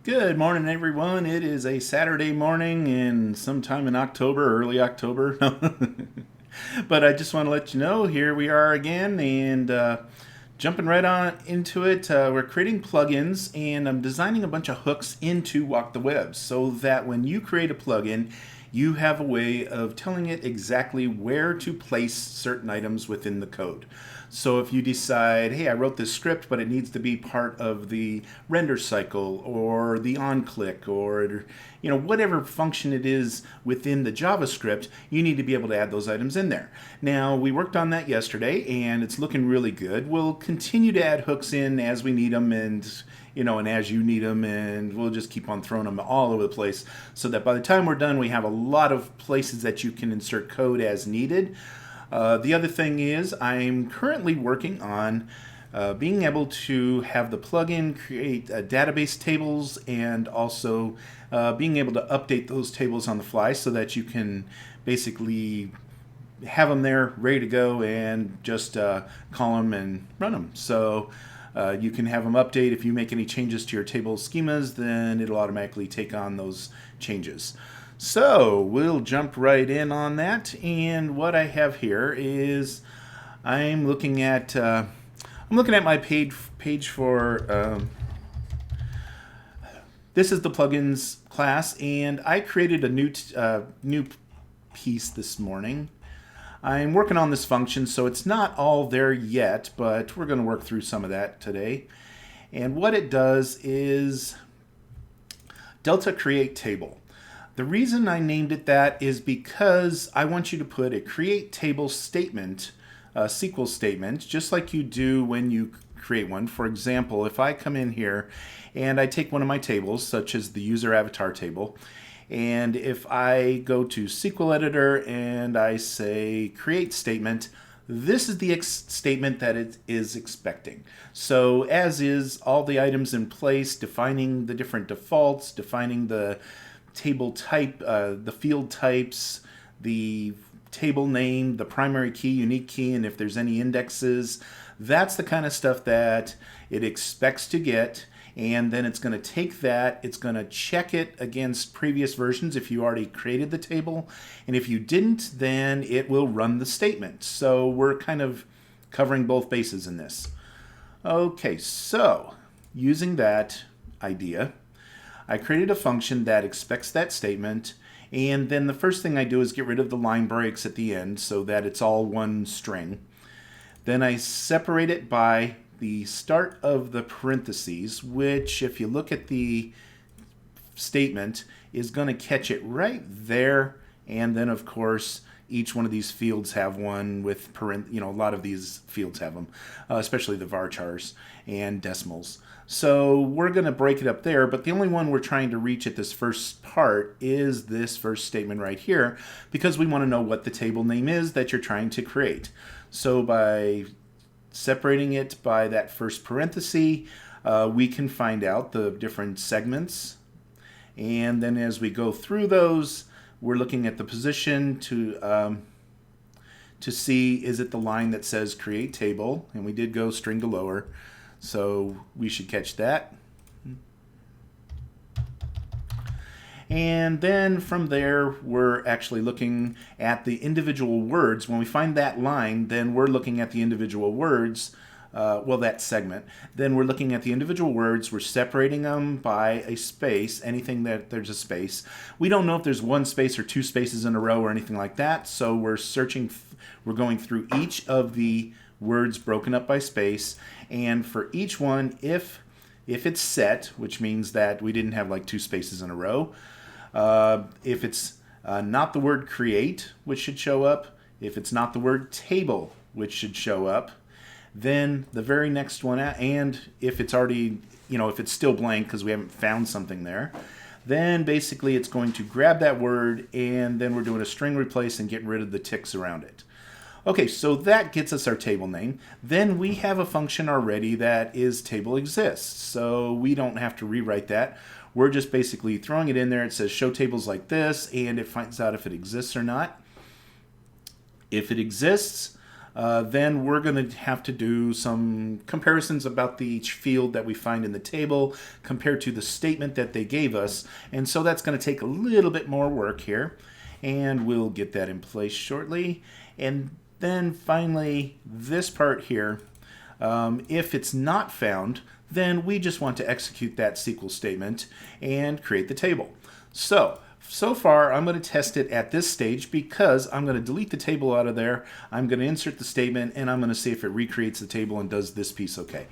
Good morning, everyone. It is a Saturday morning in sometime in October, early October. But I just want to let you know here we are again and jumping right on into it. We're creating plugins and I'm designing a bunch of hooks into WalkTheWeb so that when you create a plugin, you have a way of telling it exactly where to place certain items within the code. So if you decide, hey, I wrote this script, but it needs to be part of the render cycle or the on-click or whatever function it is within the JavaScript, you need to be able to add those items in there. Now, we worked on that yesterday and it's looking really good. We'll continue to add hooks in as we need them and as you need them, and we'll just keep on throwing them all over the place so that by the time we're done, we have a lot of places that you can insert code as needed. The other thing is I'm currently working on being able to have the plugin create database tables and also being able to update those tables on the fly so that you can basically have them there ready to go and just call them and run them. So you can have them update. If you make any changes to your table schemas, then it'll automatically take on those changes. So we'll jump right in on that. And what I have here is I'm looking at my page for this is the plugins class, and I created a new piece this morning. I'm working on this function, so it's not all there yet, but we're going to work through some of that today. And what it does is delta create table. The reason I named it that is because I want you to put a create table statement, a SQL statement, just like you do when you create one. For example, if I come in here and I take one of my tables, such as the user avatar table, and if I go to SQL editor and I say create statement, this is the statement that it is expecting. So as is, all the items in place, defining the different defaults, defining the table type, the field types, the table name, the primary key, unique key, and if there's any indexes. That's the kind of stuff that it expects to get. And then it's going to take that, it's going to check it against previous versions if you already created the table. And if you didn't, then it will run the statement. So we're kind of covering both bases in this. Okay, so using that idea, I created a function that expects that statement, and then the first thing I do is get rid of the line breaks at the end so that it's all one string. Then I separate it by the start of the parentheses, which if you look at the statement is going to catch it right there, and then of course each one of these fields have one with a lot of these fields have them, especially the varchars and decimals. So we're going to break it up there, but the only one we're trying to reach at this first part is this first statement right here, because we want to know what the table name is that you're trying to create. So by separating it by that first parenthesis, we can find out the different segments. And then as we go through those, we're looking at the position to see, is it the line that says create table? And we did go string to lower, so we should catch that. And then from there, we're actually looking at the individual words. When we find that line, then we're looking at the individual words, that segment. Then we're looking at the individual words. We're separating them by a space, anything that there's a space. We don't know if there's one space or two spaces in a row or anything like that, so we're going through each of the words broken up by space, and for each one, if it's set, which means that we didn't have like two spaces in a row, if it's not the word create, which should show up, if it's not the word table, which should show up, then the very next one, and if it's already, if it's still blank because we haven't found something there, then basically it's going to grab that word, and then we're doing a string replace and getting rid of the ticks around it. Okay, so that gets us our table name. Then we have a function already that is table exists, so we don't have to rewrite that. We're just basically throwing it in there. It says show tables like this, and it finds out if it exists or not. If it exists, Then we're going to have to do some comparisons about each field that we find in the table compared to the statement that they gave us. And so that's going to take a little bit more work here. And we'll get that in place shortly. And then finally, this part here, if it's not found, then we just want to execute that SQL statement and create the table. So far, I'm going to test it at this stage because I'm going to delete the table out of there. I'm going to insert the statement, and I'm going to see if it recreates the table and does this piece okay.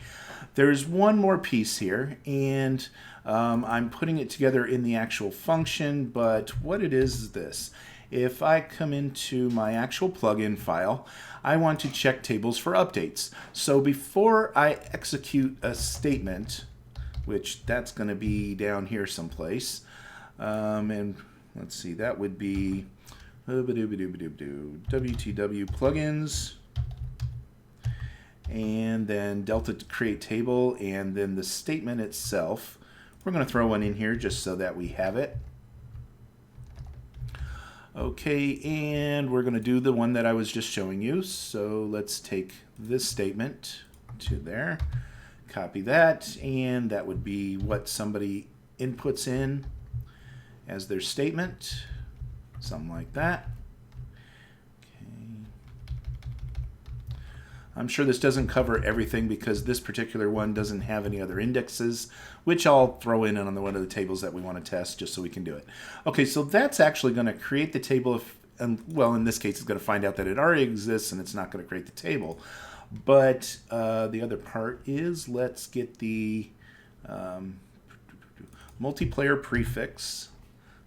There's one more piece here, and I'm putting it together in the actual function, but what it is this. If I come into my actual plugin file, I want to check tables for updates. So before I execute a statement, which that's going to be down here someplace, and let's see, that would be WTW plugins, and then delta to create table, and then the statement itself. We're going to throw one in here just so that we have it. Okay, and we're going to do the one that I was just showing you. So let's take this statement to there, copy that, and that would be what somebody inputs in as their statement, something like that. Okay. I'm sure this doesn't cover everything because this particular one doesn't have any other indexes, which I'll throw in on one of the tables that we want to test just so we can do it. Okay, so that's actually going to create the table if, well, in this case, it's going to find out that it already exists and it's not going to create the table. But the other part is let's get the multiplayer prefix.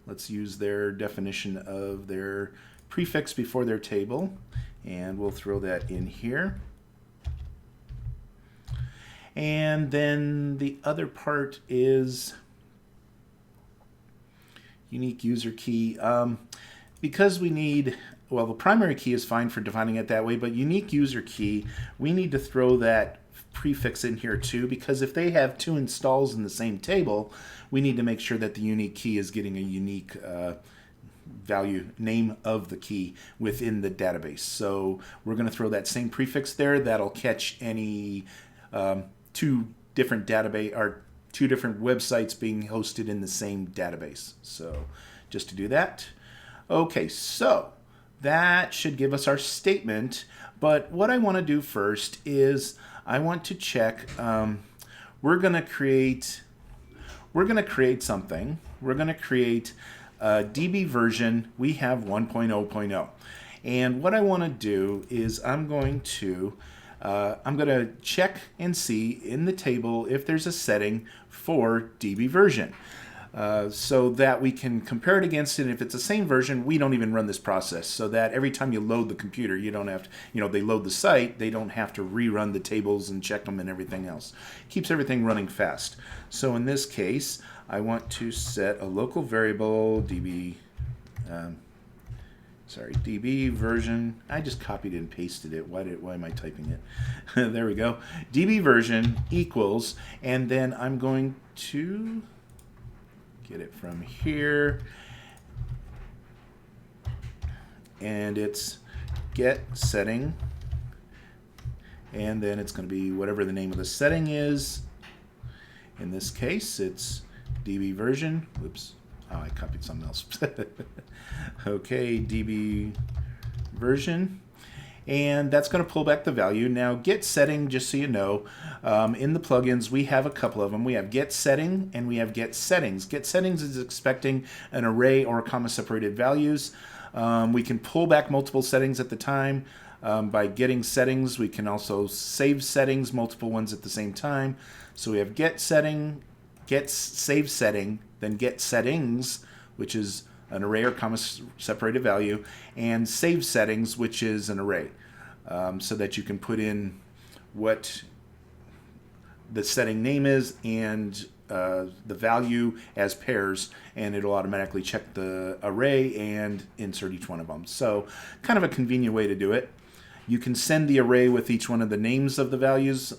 Let's use their definition of their prefix before their table, and we'll throw that in here. And then the other part is unique user key. Because we need, well, the primary key is fine for defining it that way, but unique user key, we need to throw that prefix in here too, because if they have two installs in the same table, we need to make sure that the unique key is getting a unique value, name of the key within the database. So we're going to throw that same prefix there. That'll catch any two different database or two different websites being hosted in the same database. So just to do that. Okay, so that should give us our statement. But what I want to do first is I want to check. We're going to create something. We're going to create a DB version. We have 1.0.0. And what I want to do is I'm going to check and see in the table if there's a setting for DB version. So that we can compare it against it. And if it's the same version, we don't even run this process, so that every time you load the computer, you don't have to, they load the site, they don't have to rerun the tables and check them and everything else. Keeps everything running fast. So in this case, I want to set a local variable DB, DB version. I just copied and pasted it. Why am I typing it? There we go. DB version equals, and then I'm going to get it from here, and it's get setting, and then it's going to be whatever the name of the setting is. In this case, it's DB version. Whoops. Oh, I copied something else. Okay, DB version. And that's going to pull back the value. Now, get setting, just so you know, in the plugins, we have a couple of them. We have get setting and we have get settings. Get settings is expecting an array or comma-separated values. We can pull back multiple settings at the time. By getting settings, we can also save settings, multiple ones at the same time. So we have get setting, get save setting, then get settings, which is an array or comma-separated value, and save settings, which is an array, so that you can put in what the setting name is and the value as pairs, and it'll automatically check the array and insert each one of them. So kind of a convenient way to do it. You can send the array with each one of the names of the values,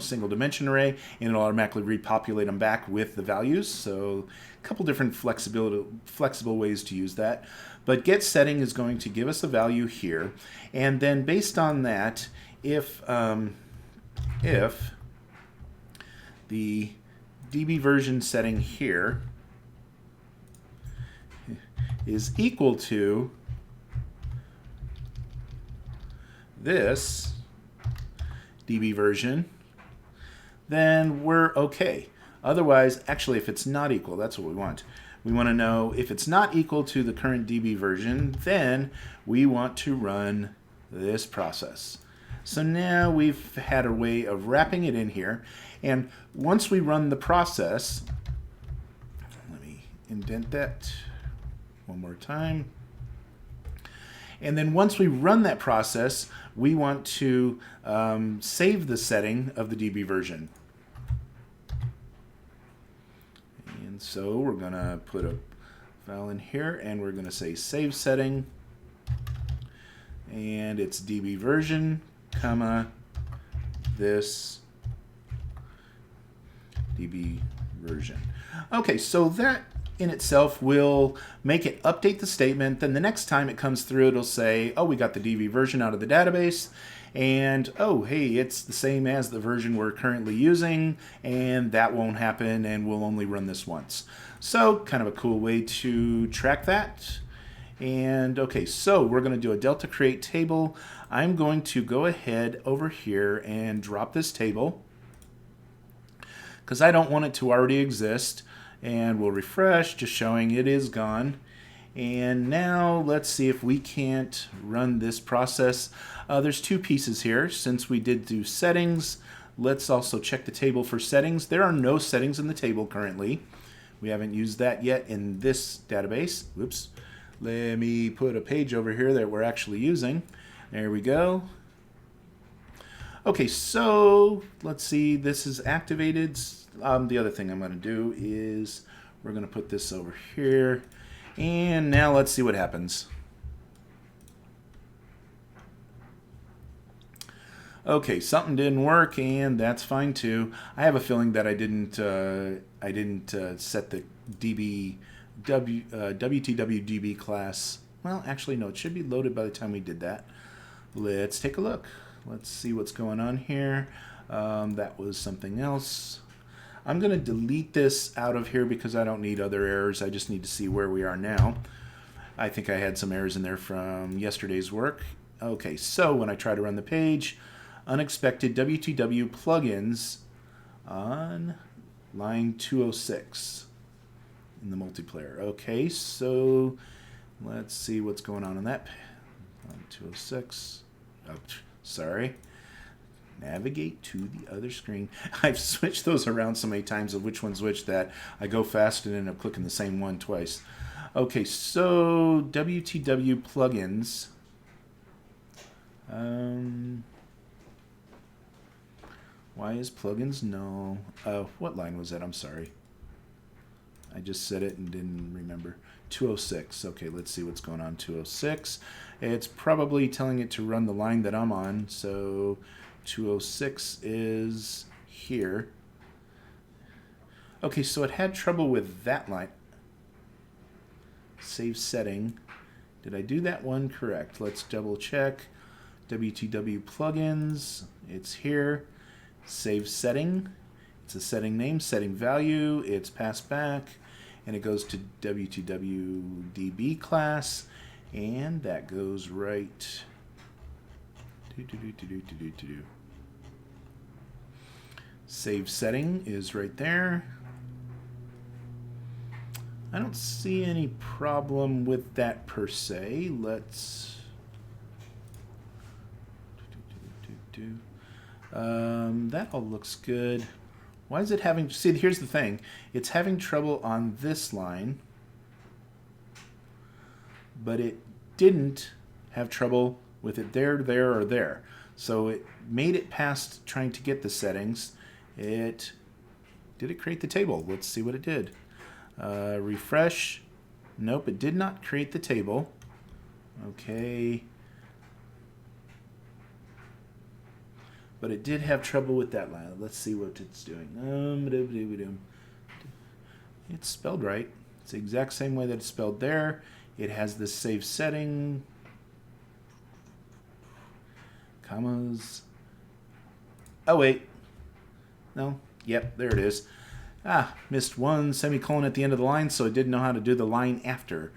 single dimension array, and it'll automatically repopulate them back with the values. So a couple different flexible ways to use that. But get setting is going to give us a value here, and then based on that, if the DB version setting here is equal to this DB version, then we're okay. Otherwise, actually, if it's not equal, that's what we want. We want to know if it's not equal to the current DB version, then we want to run this process. So now we've had a way of wrapping it in here. And once we run the process, let me indent that one more time. And then once we run that process, we want to save the setting of the DB version. And so we're going to put a file in here, and we're going to say save setting, and it's DB version, comma, this DB version. Okay, so that in itself will make it update the statement. Then the next time it comes through, it'll say, oh, we got the DB version out of the database, and oh, hey, it's the same as the version we're currently using, and that won't happen, and we'll only run this once. So kind of a cool way to track that. And okay, so we're going to do a delta create table. I'm going to go ahead over here and drop this table because I don't want it to already exist. And we'll refresh, just showing it is gone. And now let's see if we can't run this process. There's two pieces here. Since we did do settings, let's also check the table for settings. There are no settings in the table currently. We haven't used that yet in this database. Whoops. Let me put a page over here that we're actually using. There we go. Okay, so let's see, this is activated. The other thing I'm going to do is we're going to put this over here. And now let's see what happens. Okay, something didn't work, and that's fine too. I have a feeling that I didn't set the WTWDB class. Well, actually, no, it should be loaded by the time we did that. Let's take a look. Let's see what's going on here. That was something else. I'm going to delete this out of here because I don't need other errors. I just need to see where we are now. I think I had some errors in there from yesterday's work. Okay, so when I try to run the page, unexpected WTW plugins on line 206 in the multiplayer. Okay, so let's see what's going on in that. Line 206. Oh, sorry. Navigate to the other screen. I've switched those around so many times of which one's which that I go fast and end up clicking the same one twice. Okay, so WTW plugins. Why is plugins? No. What line was that? I'm sorry. I just said it and didn't remember. 206. Okay, let's see what's going on. 206. It's probably telling it to run the line that I'm on. So 206 is here. Okay, so it had trouble with that line. Save setting. Did I do that one correct? Let's double check. WTW plugins. It's here. Save setting. It's a setting name, setting value. It's passed back. And it goes to WTWDB class. And that goes right. Save setting is right there. I don't see any problem with that per se. Let's that all looks good. Why is it having, see, here's the thing. It's having trouble on this line, but it didn't have trouble with it there, or there. So it made it past trying to get the settings. Did it create the table? Let's see what it did. Refresh. Nope, it did not create the table. Okay. but it did have trouble with that line. Let's see what it's doing. It's spelled right. It's the exact same way that it's spelled there. It has this save setting. Commas. Oh, wait. No. Yep, there it is. Missed one semicolon at the end of the line, so I didn't know how to do the line after.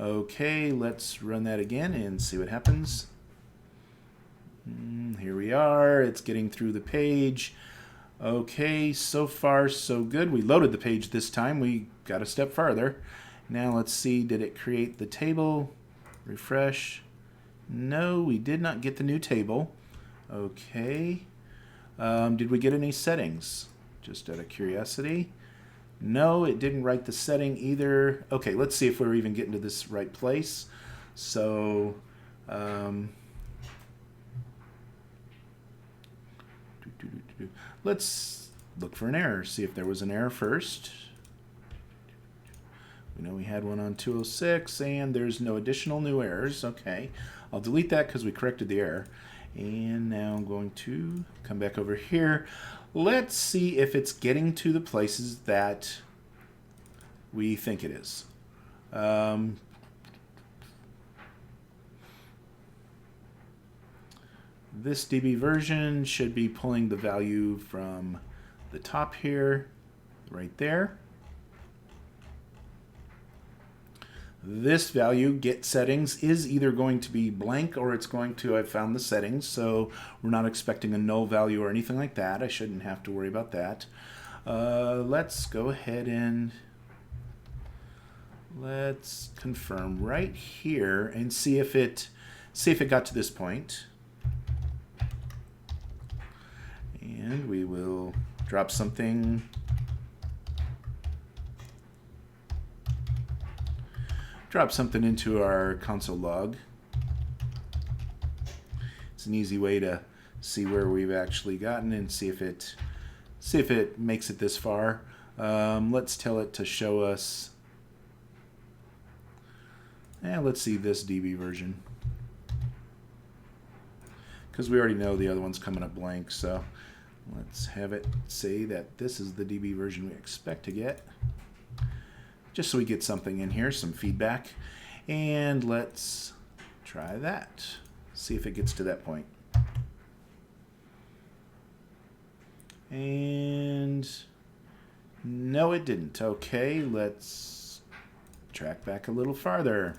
Okay, let's run that again and see what happens. Here we are. It's getting through the page. Okay, so far so good. We loaded the page this time. We got a step farther. Now let's see, did it create the table? Refresh. No, we did not get the new table. Okay. Did we get any settings? Just out of curiosity. No, it didn't write the setting either. Okay, let's see if we're even getting to this right place. So, let's look for an error. See if there was an error first. We know we had one on 206, and there's no additional new errors. Okay, I'll delete that because we corrected the error. And now I'm going to come back over here. Let's see if it's getting to the places that we think it is. This DB version should be pulling the value from the top here, right there. This value, get settings, is either going to be blank or it's going to have found the settings, so we're not expecting a null value or anything like that. I shouldn't have to worry about that. Let's go ahead and let's confirm right here and see if it got to this point. And we will drop something. Drop something into our console log. It's an easy way to see where we've actually gotten and see if it makes it this far. Let's tell it to show us. Let's see this DB version, because we already know the other one's coming up blank. So let's have it say that this is the DB version we expect to get, just so we get something in here, some feedback. And let's try that. See if it gets to that point. And no, it didn't. Okay, let's track back a little farther.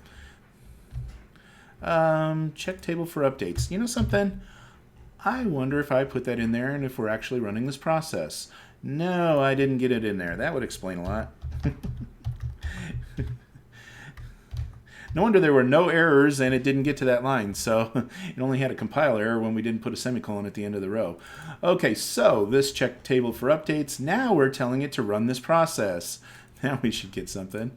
Check table for updates. You know something? I wonder if I put that in there and if we're actually running this process. No, I didn't get it in there. That would explain a lot. No wonder there were no errors and it didn't get to that line. So it only had a compile error when we didn't put a semicolon at the end of the row. Okay, so this check table for updates. Now we're telling it to run this process. Now we should get something.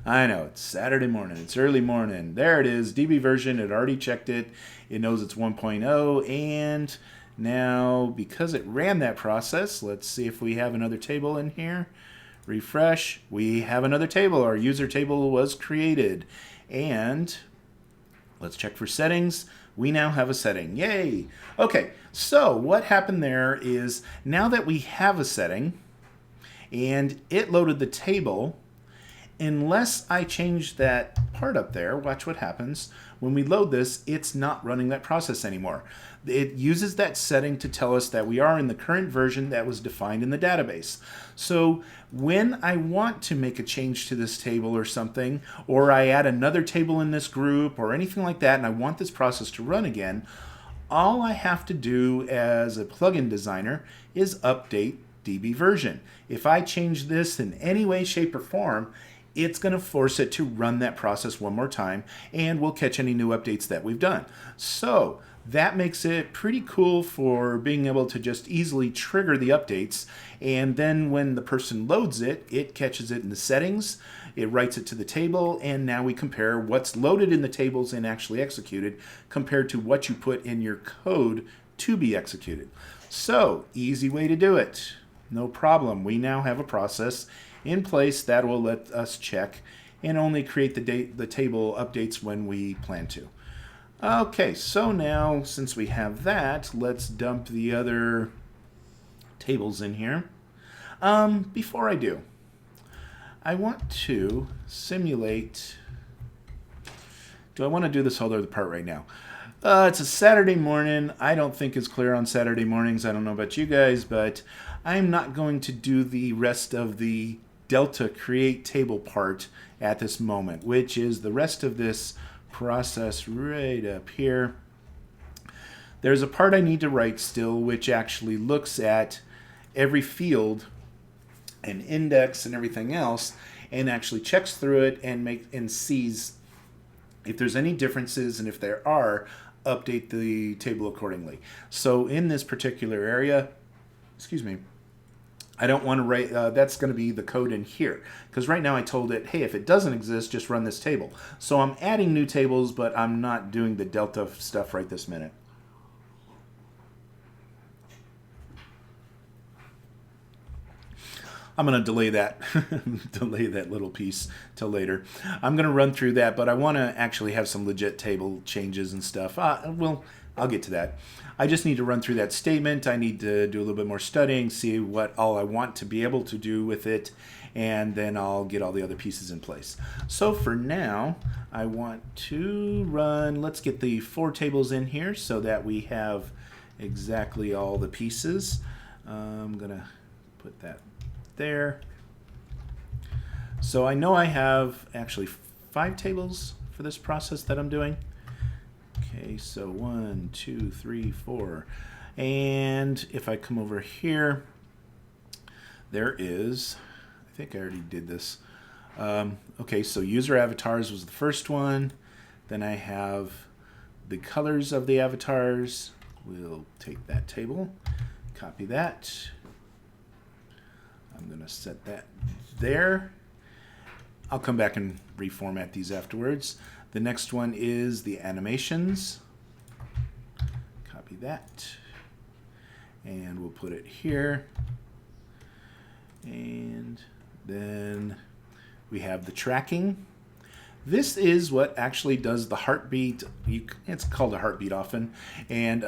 I know, it's Saturday morning. It's early morning. There it is, DB version. It already checked it. It knows it's 1.0. And now, because it ran that process, let's see if we have another table in here. Refresh. We have another table. Our user table was created. And let's check for settings. We now have a setting. Yay! Okay, so what happened there is now that we have a setting and it loaded the table, unless I change that part up there, watch what happens. When we load this, it's not running that process anymore. It uses that setting to tell us that we are in the current version that was defined in the database. So when I want to make a change to this table or something, or I add another table in this group or anything like that, and I want this process to run again, all I have to do as a plugin designer is update DB version. If I change this in any way, shape, or form, it's going to force it to run that process one more time, and we'll catch any new updates that we've done. So that makes it pretty cool for being able to just easily trigger the updates, and then when the person loads it, it catches it in the settings, it writes it to the table, and now we compare what's loaded in the tables and actually executed compared to what you put in your code to be executed. So, easy way to do it. No problem. We now have a process in place that will let us check and only create the table updates when we plan to. Okay, so now since we have that, let's dump the other tables in here. Before I do, I want to simulate. Do I want to do this whole other part right now? It's a Saturday morning. I don't think it's clear on Saturday mornings. I don't know about you guys, but I'm not going to do the rest of the Delta create table part at this moment, which is the rest of this process right up here. There's a part I need to write still, which actually looks at every field and index and everything else, and actually checks through it and sees if there's any differences, and if there are, update the table accordingly. So in this particular area, excuse me, I don't want to write, that's going to be the code in here. Because right now I told it, hey, if it doesn't exist, just run this table. So I'm adding new tables, but I'm not doing the Delta stuff right this minute. I'm going to delay that delay that little piece till later. I'm going to run through that, but I want to actually have some legit table changes and stuff. Well, I'll get to that. I just need to run through that statement. I need to do a little bit more studying, see what all I want to be able to do with it, and then I'll get all the other pieces in place. So for now, I want to run, let's get the 4 tables in here so that we have exactly all the pieces. I'm going to put that there. So I know I have actually 5 tables for this process that I'm doing. Okay, so 1, 2, 3, 4. And if I come over here, there is, I think I already did this. Okay, so user avatars was the first one. Then I have the colors of the avatars. We'll take that table, copy that. I'm going to set that there. I'll come back and reformat these afterwards. The next one is the animations. Copy that. And we'll put it here. And then we have the tracking. This is what actually does the heartbeat. It's called a heartbeat often. And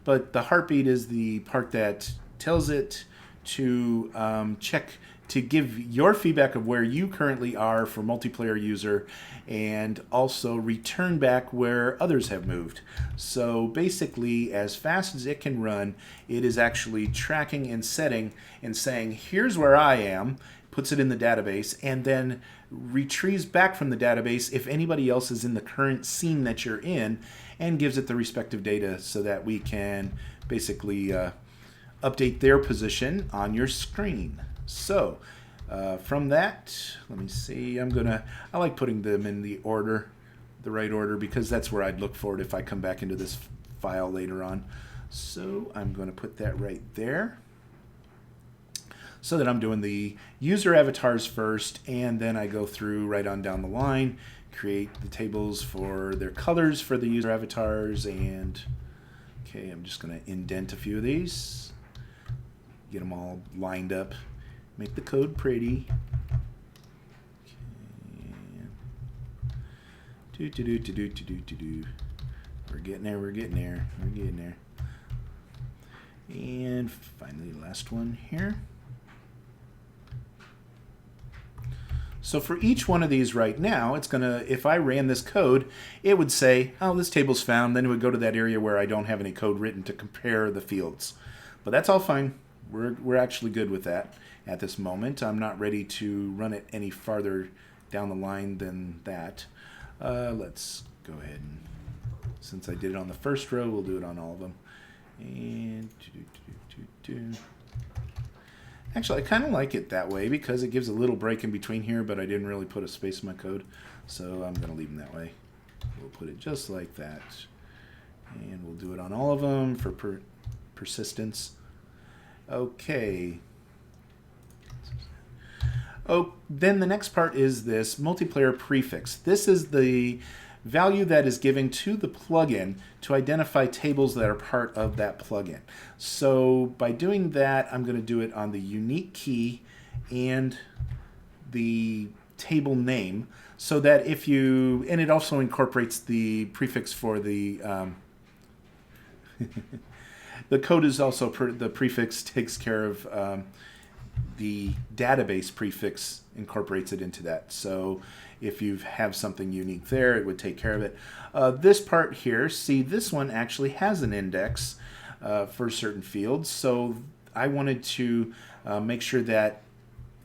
but the heartbeat is the part that tells it to check, to give your feedback of where you currently are for multiplayer user, and also return back where others have moved. So basically, as fast as it can run, it is actually tracking and setting and saying, here's where I am, puts it in the database, and then retrieves back from the database if anybody else is in the current scene that you're in, and gives it the respective data so that we can basically update their position on your screen. So from that, let me see, I like putting them in the right order, because that's where I'd look for it if I come back into this file later on. So I'm going to put that right there, so that I'm doing the user avatars first, and then I go through right on down the line, create the tables for their colors for the user avatars, and okay, I'm just going to indent a few of these. Get them all lined up. Make the code pretty. Okay. We're getting there, we're getting there, we're getting there. And finally, last one here. So for each one of these right now, it's going to, if I ran this code, it would say, oh, this table's found. Then it would go to that area where I don't have any code written to compare the fields. But that's all fine. We're actually good with that at this moment. I'm not ready to run it any farther down the line than that. Let's go ahead and, since I did it on the first row, we'll do it on all of them. And actually, I kind of like it that way because it gives a little break in between here, but I didn't really put a space in my code, so I'm going to leave them that way. We'll put it just like that, and we'll do it on all of them for persistence. Okay. Oh, then the next part is this multiplayer prefix. This is the value that is given to the plugin to identify tables that are part of that plugin. So by doing that, I'm going to do it on the unique key and the table name. so that if you, and it also incorporates the prefix for the, the code is also, the prefix takes care of the database prefix, incorporates it into that. So if you have something unique there, it would take care of it. This part here, see, this one actually has an index for certain fields. So I wanted to make sure that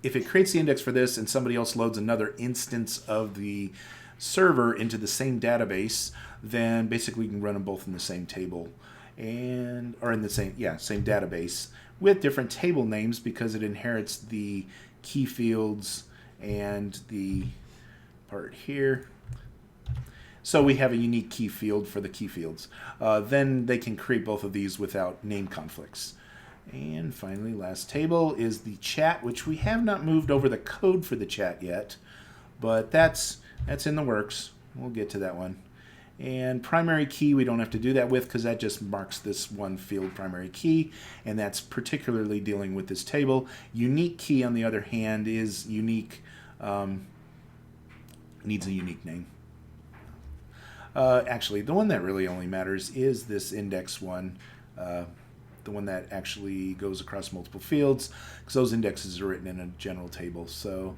if it creates the index for this and somebody else loads another instance of the server into the same database, then basically you can run them both in the same table and or in the same database with different table names, because it inherits the key fields and the part here. So we have a unique key field for the key fields. Then they can create both of these without name conflicts. And finally, last table is the chat, which we have not moved over the code for the chat yet, but that's in the works. We'll get to that one. And primary key, we don't have to do that with, because that just marks this one field primary key, and that's particularly dealing with this table. Unique key, on the other hand, is unique, needs a unique name. Actually, the one that really only matters is this index one, the one that actually goes across multiple fields, because those indexes are written in a general table. So,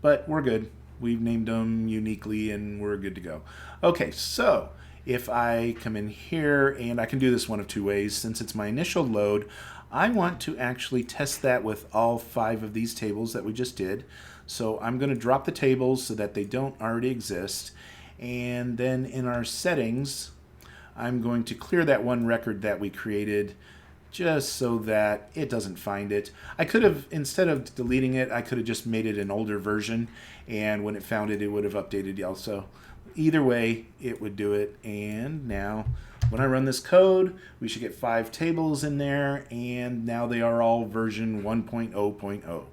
but we're good. We've named them uniquely and we're good to go. Okay, so if I come in here, and I can do this one of two ways. Since it's my initial load, I want to actually test that with all 5 of these tables that we just did. So I'm going to drop the tables so that they don't already exist. And then in our settings, I'm going to clear that one record that we created, just so that it doesn't find it. I could have, instead of deleting it, I could have just made it an older version, and when it found it, it would have updated also. Either way, it would do it. And now when I run this code, we should get 5 tables in there, and now they are all version 1.0.0.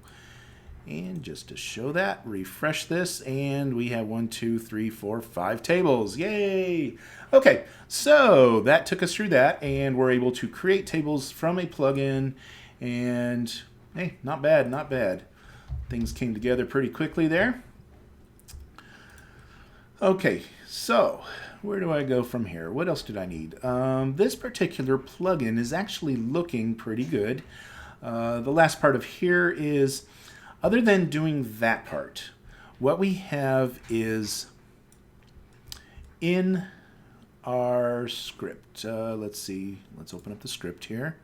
And just to show that, refresh this, and we have 1, 2, 3, 4, 5 tables. Yay! Okay, so that took us through that, and we're able to create tables from a plugin, and hey, not bad, not bad. Things came together pretty quickly there. Okay, so where do I go from here? What else did I need? This particular plugin is actually looking pretty good. The last part of here is, other than doing that part, what we have is in our script. Let's see. Let's open up the script here.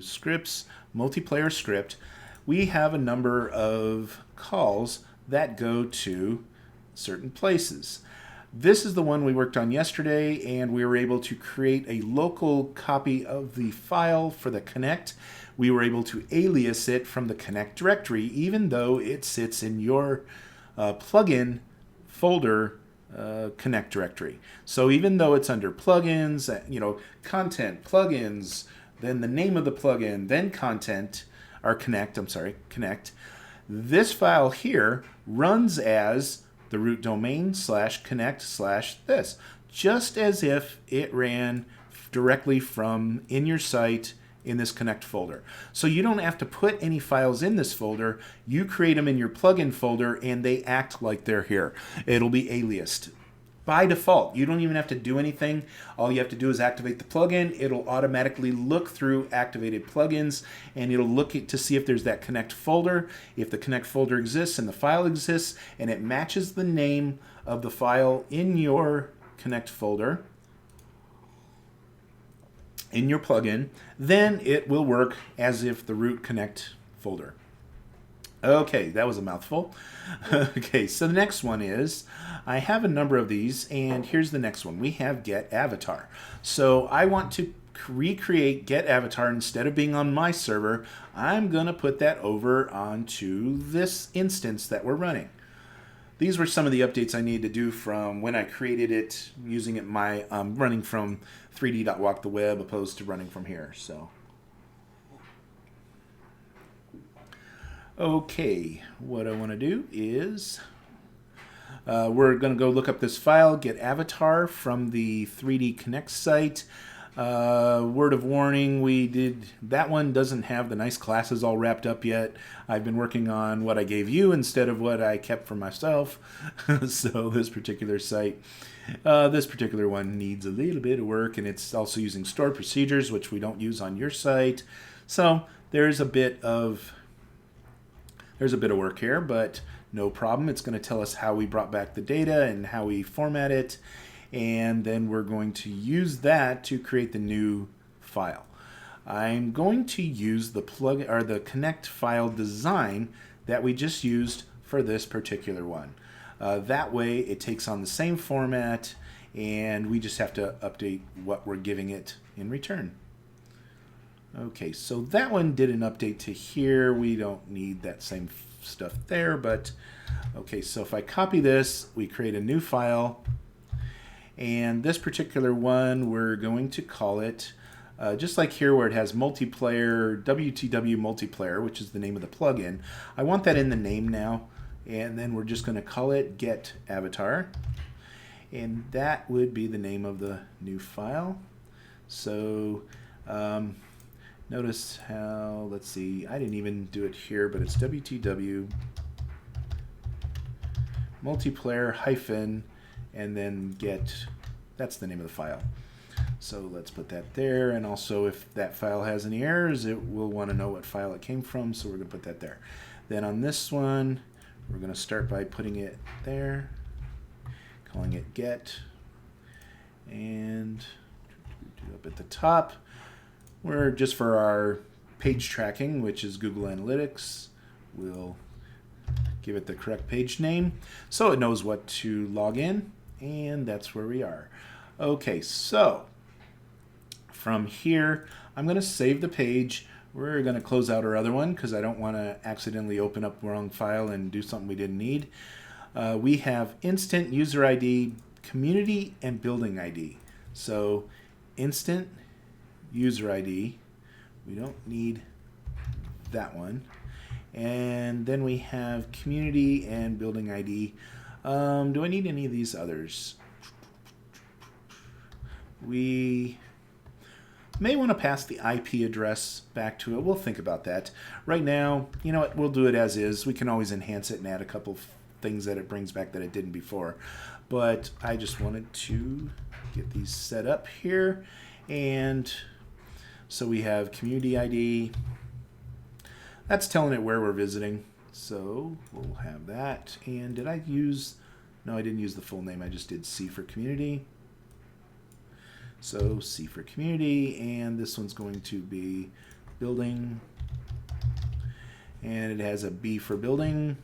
Scripts, multiplayer script. We have a number of calls that go to certain places. This is the one we worked on yesterday, and we were able to create a local copy of the file for the connect. We were able to alias it from the connect directory, even though it sits in your plugin folder connect directory. So even though it's under plugins, content, plugins, then the name of the plugin, then content, or connect, this file here runs as the root domain /connect/this, just as if it ran directly from in your site in this connect folder. So you don't have to put any files in this folder. You create them in your plugin folder, and they act like they're here. It'll be aliased by default. You don't even have to do anything. All you have to do is activate the plugin. It'll automatically look through activated plugins, and it'll look to see if there's that connect folder. If the connect folder exists and the file exists, and it matches the name of the file in your connect folder, in your plugin, then it will work as if the root connect folder. Okay, that was a mouthful. Okay, so the next one is, I have a number of these, and here's the next one. We have get avatar. So I want to recreate get avatar. Instead of being on my server, I'm going to put that over onto this instance that we're running. These were some of the updates I needed to do from when I created it, using it running from 3D.WalkTheWeb opposed to running from here. So, okay, what I want to do is we're going to go look up this file, get avatar, from the 3D Connect site. Word of warning, that one doesn't have the nice classes all wrapped up yet. I've been working on what I gave you instead of what I kept for myself. So this particular site, this particular one needs a little bit of work, and it's also using stored procedures, which we don't use on your site. So there's a bit of work here, but no problem. It's going to tell us how we brought back the data and how we format it. And then we're going to use that to create the new file. I'm going to use the connect file design that we just used for this particular one. That way it takes on the same format, and we just have to update what we're giving it in return. Okay, so that one did an update to here. We don't need that same stuff there, but okay, so if I copy this, we create a new file. And this particular one, we're going to call it, just like here where it has multiplayer, WTW multiplayer, which is the name of the plugin. I want that in the name now. And then we're just going to call it get avatar. And that would be the name of the new file. So notice how, let's see, I didn't even do it here, but it's WTW multiplayer hyphen and then get, that's the name of the file. So let's put that there, and also if that file has any errors, it will want to know what file it came from, so we're going to put that there. Then on this one, we're going to start by putting it there, calling it get, and up at the top, we're just for our page tracking, which is Google Analytics, we'll give it the correct page name so it knows what to log in. And that's where we are. Okay, so from here, I'm going to save the page. We're going to close out our other one because I don't want to accidentally open up the wrong file and do something we didn't need. We have instant user ID, community, and building ID. So instant user ID, we don't need that one. And then we have community and building ID. Do I need any of these others? We may want to pass the IP address back to it. We'll think about that. Right now, you know what, we'll do it as is. We can always enhance it and add a couple of things that it brings back that it didn't before. But I just wanted to get these set up here. And so we have community ID. That's telling it where we're visiting. So we'll have that. And did I use, no, I didn't use the full name. I just did C for community. So C for community, and this one's going to be building. And it has a B for building.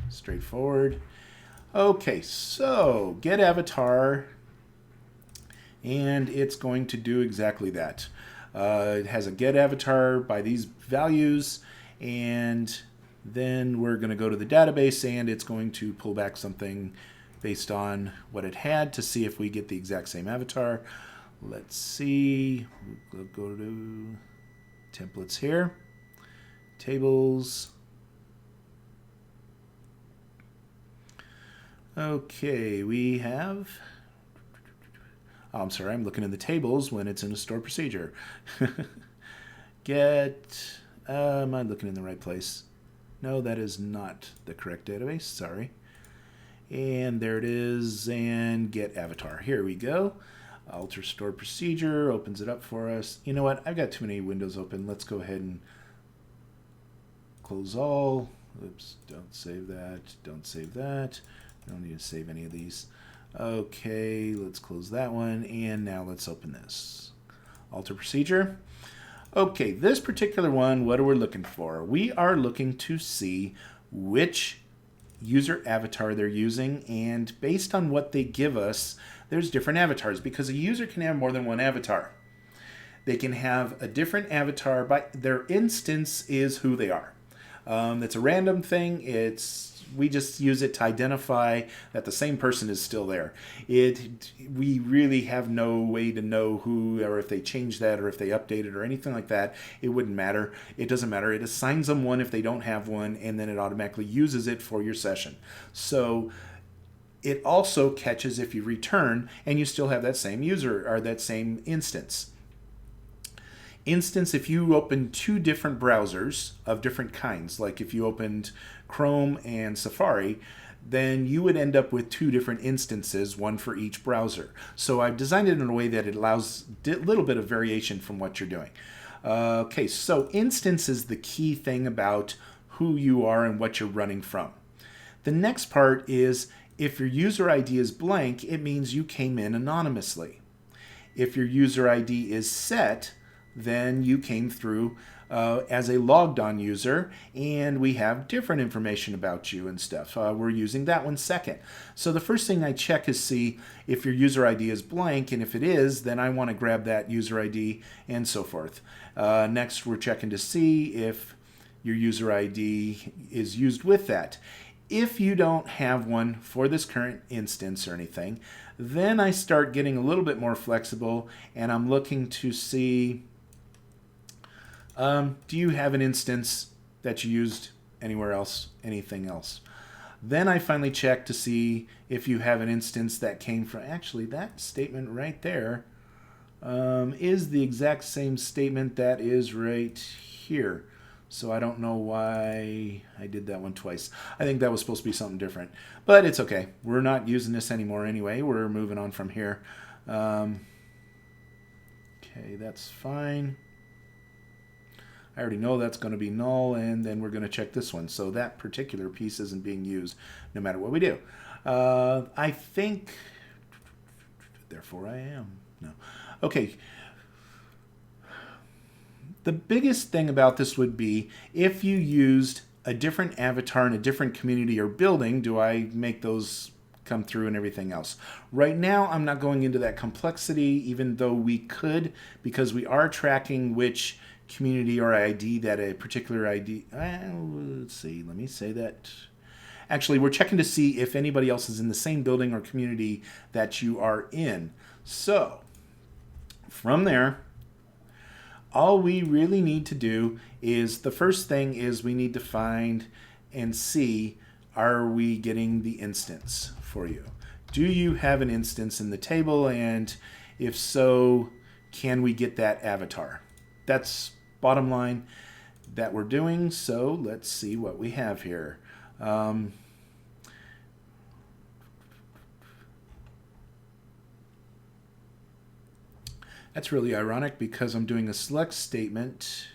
Straightforward. Okay, so get avatar, and it's going to do exactly that. It has a get avatar by these values, and then we're going to go to the database, and it's going to pull back something based on what it had to see if we get the exact same avatar. Let's see. We'll go to templates here, tables. Okay, we have, oh, I'm sorry, I'm looking in the tables when it's in a stored procedure. Get, am I looking in the right place? No, that is not the correct database, sorry. And there it is, and get avatar. Here we go. Alter stored procedure, opens it up for us. You know what, I've got too many windows open. Let's go ahead and close all. Oops, don't save that, don't save that. I don't need to save any of these. Okay, let's close that one, and now let's open this. Alter procedure. Okay, this particular one, what are we looking for? We are looking to see which user avatar they're using, and based on what they give us, there's different avatars, because a user can have more than one avatar. They can have a different avatar, but their instance is who they are. It's a random thing. We just use it to identify that the same person is still there. We really have no way to know who, or if they changed that, or if they updated, or anything like that. It wouldn't matter. It doesn't matter. It assigns them one if they don't have one, and then it automatically uses it for your session. So it also catches if you return and you still have that same user or that same instance. instance, if you open two different browsers of different kinds, like if you opened Chrome and Safari, then you would end up with two different instances, one for each browser. So I've designed it in a way that it allows a little bit of variation from what you're doing. Okay, so instance is the key thing about who you are and what you're running from. The next part is if your user ID is blank, it means you came in anonymously. If your user ID is set, then you came through as a logged on user, and we have different information about you and stuff. We're using that one second. So the first thing I check is see if your user ID is blank, and if it is, then I want to grab that user ID and so forth. Next, we're checking to see if your user ID is used with that. If you don't have one for this current instance or anything, then I start getting a little bit more flexible, and I'm looking to see, do you have an instance that you used anywhere else, anything else? Then I finally check to see if you have an instance that came from, actually that statement right there is the exact same statement that is right here. So I don't know why I did that one twice. I think that was supposed to be something different. But it's okay. We're not using this anymore anyway. We're moving on from here. Okay, that's fine. I already know that's going to be null, and then we're going to check this one. So that particular piece isn't being used no matter what we do. I think, therefore I am. No. Okay. The biggest thing about this would be if you used a different avatar in a different community or building, do I make those come through and everything else? Right now, I'm not going into that complexity, even though we could, because we are tracking which community or ID that a particular ID, let's see, let me say that. Actually, we're checking to see if anybody else is in the same building or community that you are in. So, from there, all we really need to do is, the first thing is we need to find and see, are we getting the instance for you? Do you have an instance in the table? And if so, can we get that avatar? That's bottom line that we're doing. So let's see what we have here. That's really ironic because I'm doing a select statement,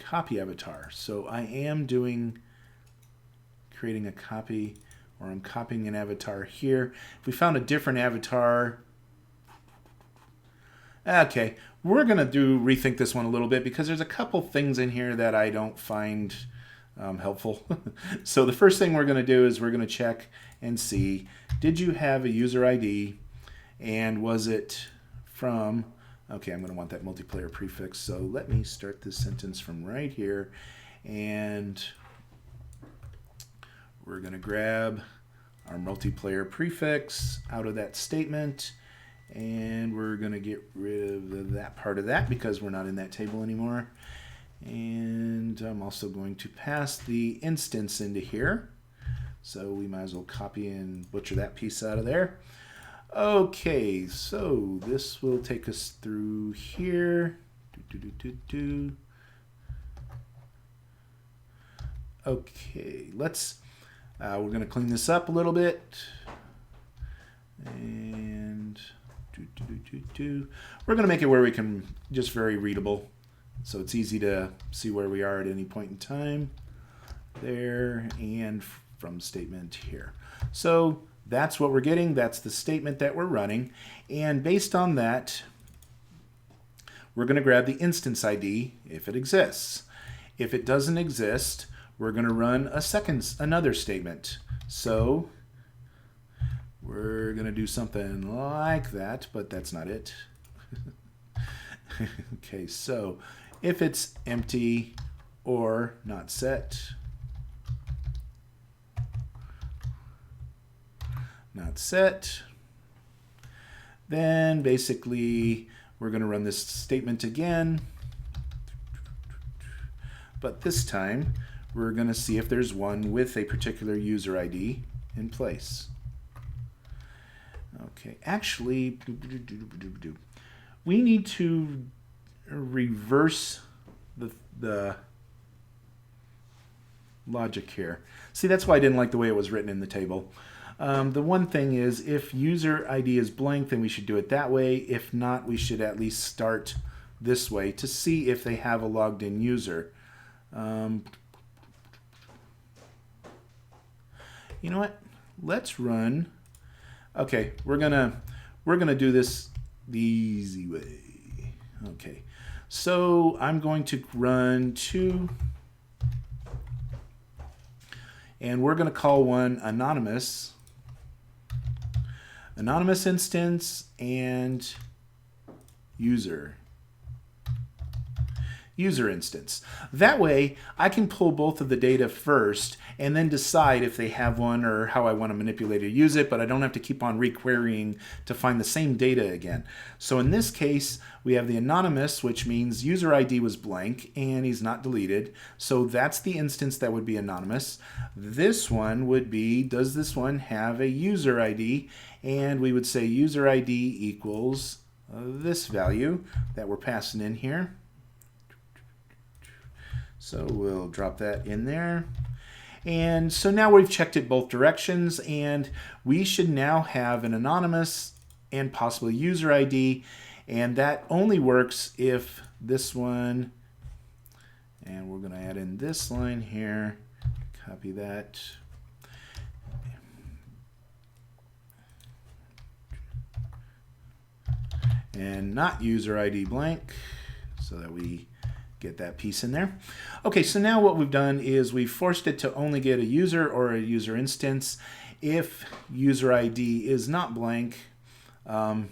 copy avatar. So I am creating a copy, or I'm copying an avatar here. If we found a different avatar, okay, we're going to rethink this one a little bit because there's a couple things in here that I don't find helpful. So the first thing we're going to do is we're going to check and see, did you have a user ID? And was it from, okay, I'm going to want that multiplayer prefix. So let me start this sentence from right here. And we're going to grab our multiplayer prefix out of that statement. And we're going to get rid of that part of that because we're not in that table anymore. And I'm also going to pass the instance into here. So we might as well copy and butcher that piece out of there. Okay, so this will take us through here. Okay, let's, we're going to clean this up a little bit. And we're going to make it where we can, just very readable. So it's easy to see where we are at any point in time. There, and from statement here. So that's what we're getting. That's the statement that we're running. And based on that, we're going to grab the instance ID if it exists. If it doesn't exist, we're going to run another statement. So we're going to do something like that, but that's not it. Okay, so if it's empty or not set, then basically we're going to run this statement again, but this time we're going to see if there's one with a particular user ID in place. Okay, actually, we need to reverse the logic here. See, that's why I didn't like the way it was written in the table. The one thing is, if user ID is blank, then we should do it that way. If not, we should at least start this way to see if they have a logged in user. You know what? Let's run. Okay, we're gonna do this the easy way. Okay, so I'm going to run 2, and we're going to call one anonymous instance and user instance. That way, I can pull both of the data first and then decide if they have one or how I want to manipulate or use it, but I don't have to keep on requerying to find the same data again. So in this case, we have the anonymous, which means user ID was blank and he's not deleted. So that's the instance that would be anonymous. This one would be, does this one have a user ID? And we would say user ID equals this value that we're passing in here. So we'll drop that in there. And so now we've checked it both directions, and we should now have an anonymous and possibly user ID, and that only works if this one, and we're going to add in this line here, copy that. And not user ID blank, so that we get that piece in there. Okay, so now what we've done is we've forced it to only get a user or a user instance. If user ID is not blank, we're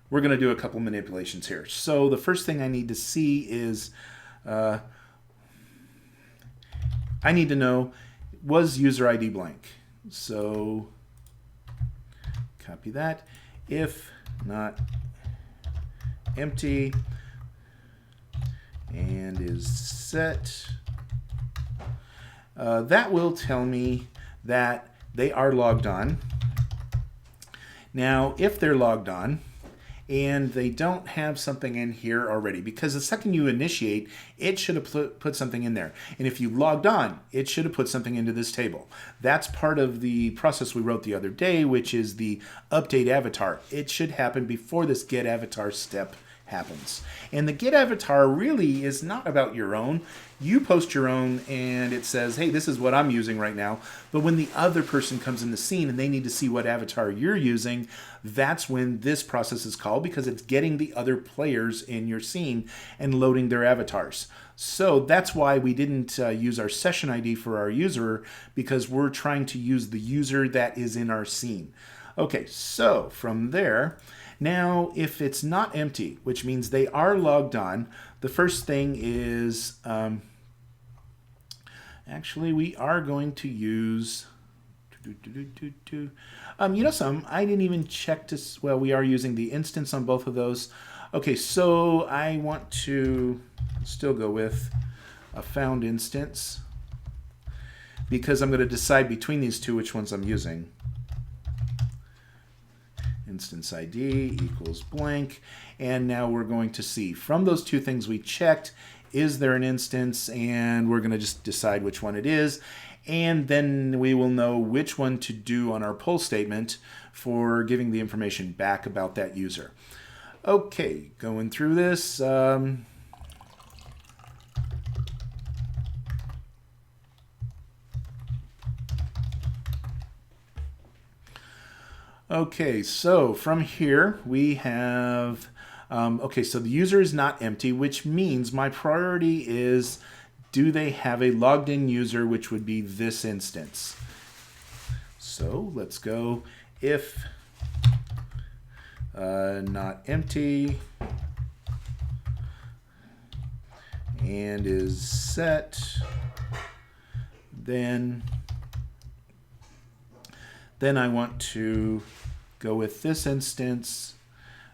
going to do a couple manipulations here. So the first thing I need to see is I need to know, was user ID blank? So copy that. If not empty, and is set. That will tell me that they are logged on. Now, if they're logged on and they don't have something in here already, because the second you initiate, it should have put something in there. And if you logged on, it should have put something into this table. That's part of the process we wrote the other day, which is the update avatar. It should happen before this get avatar step happens. And the get avatar really is not about your own. You post your own and it says, hey, this is what I'm using right now. But when the other person comes in the scene and they need to see what avatar you're using, that's when this process is called, because it's getting the other players in your scene and loading their avatars. So that's why we didn't use our session ID for our user, because we're trying to use the user that is in our scene. Okay, so from there, now if it's not empty, which means they are logged on, the first thing is, actually we are going to use, you know something, I didn't even check to, well, we are using the instance on both of those. Okay, so I want to still go with a found instance, because I'm going to decide between these two which ones I'm using. Instance ID equals blank, and now we're going to see from those two things we checked, is there an instance, and we're going to just decide which one it is, and then we will know which one to do on our pull statement for giving the information back about that user. Okay, going through this, okay, so from here we have, okay, so the user is not empty, which means my priority is, do they have a logged in user, which would be this instance. So let's go if not empty and is set, then I want to go with this instance,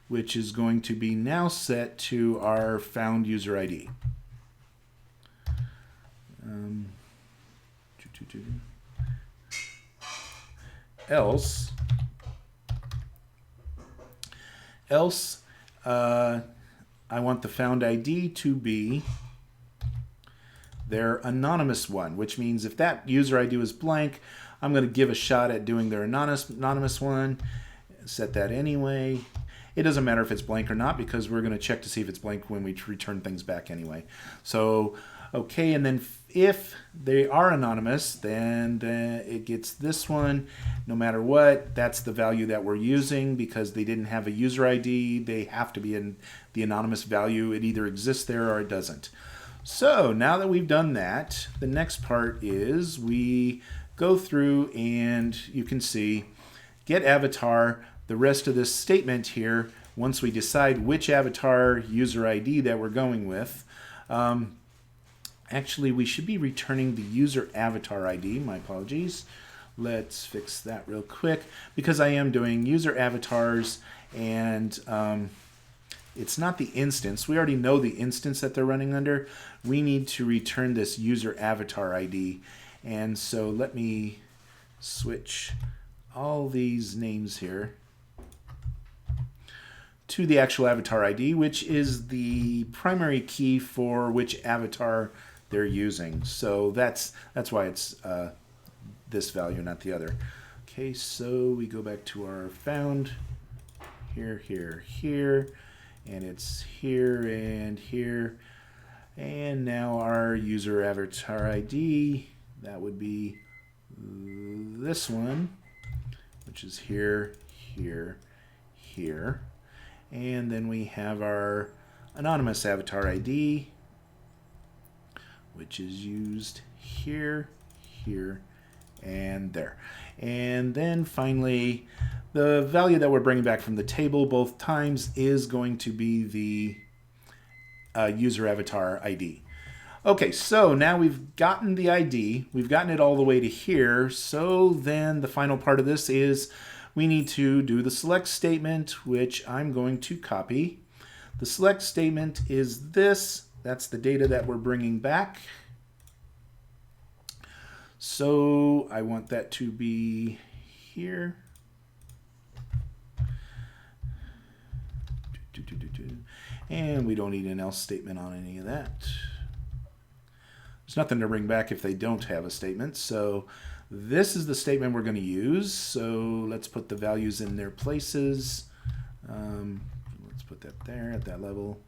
which is going to be now set to our found user ID. Else, else I want the found ID to be their anonymous one, which means if that user ID was blank, I'm going to give a shot at doing their anonymous one. Set that anyway. It doesn't matter if it's blank or not because we're going to check to see if it's blank when we return things back anyway. So, okay, and then if they are anonymous, then it gets this one. No matter what, that's the value that we're using because they didn't have a user ID. They have to be in the anonymous value. It either exists there or it doesn't. So now that we've done that, the next part is we go through and you can see get avatar. The rest of this statement here, once we decide which avatar user ID that we're going with, actually we should be returning the user avatar ID. My apologies. Let's fix that real quick because I am doing user avatars and it's not the instance. We already know the instance that they're running under. We need to return this user avatar ID. And so let me switch all these names here to the actual avatar ID, which is the primary key for which avatar they're using. So that's why it's this value, not the other. Okay, so we go back to our found here, here, here. And it's here and here. And now our user avatar ID, that would be this one, which is here, here, here. And then we have our anonymous avatar ID, which is used here, here, and there. And then finally, the value that we're bringing back from the table both times is going to be the user avatar ID. Okay, so now we've gotten the ID. We've gotten it all the way to here. So then the final part of this is we need to do the select statement, which I'm going to copy. The select statement is this. That's the data that we're bringing back. So I want that to be here. And we don't need an else statement on any of that. There's nothing to bring back if they don't have a statement. So this is the statement we're going to use. So let's put the values in their places. Let's put that there at that level.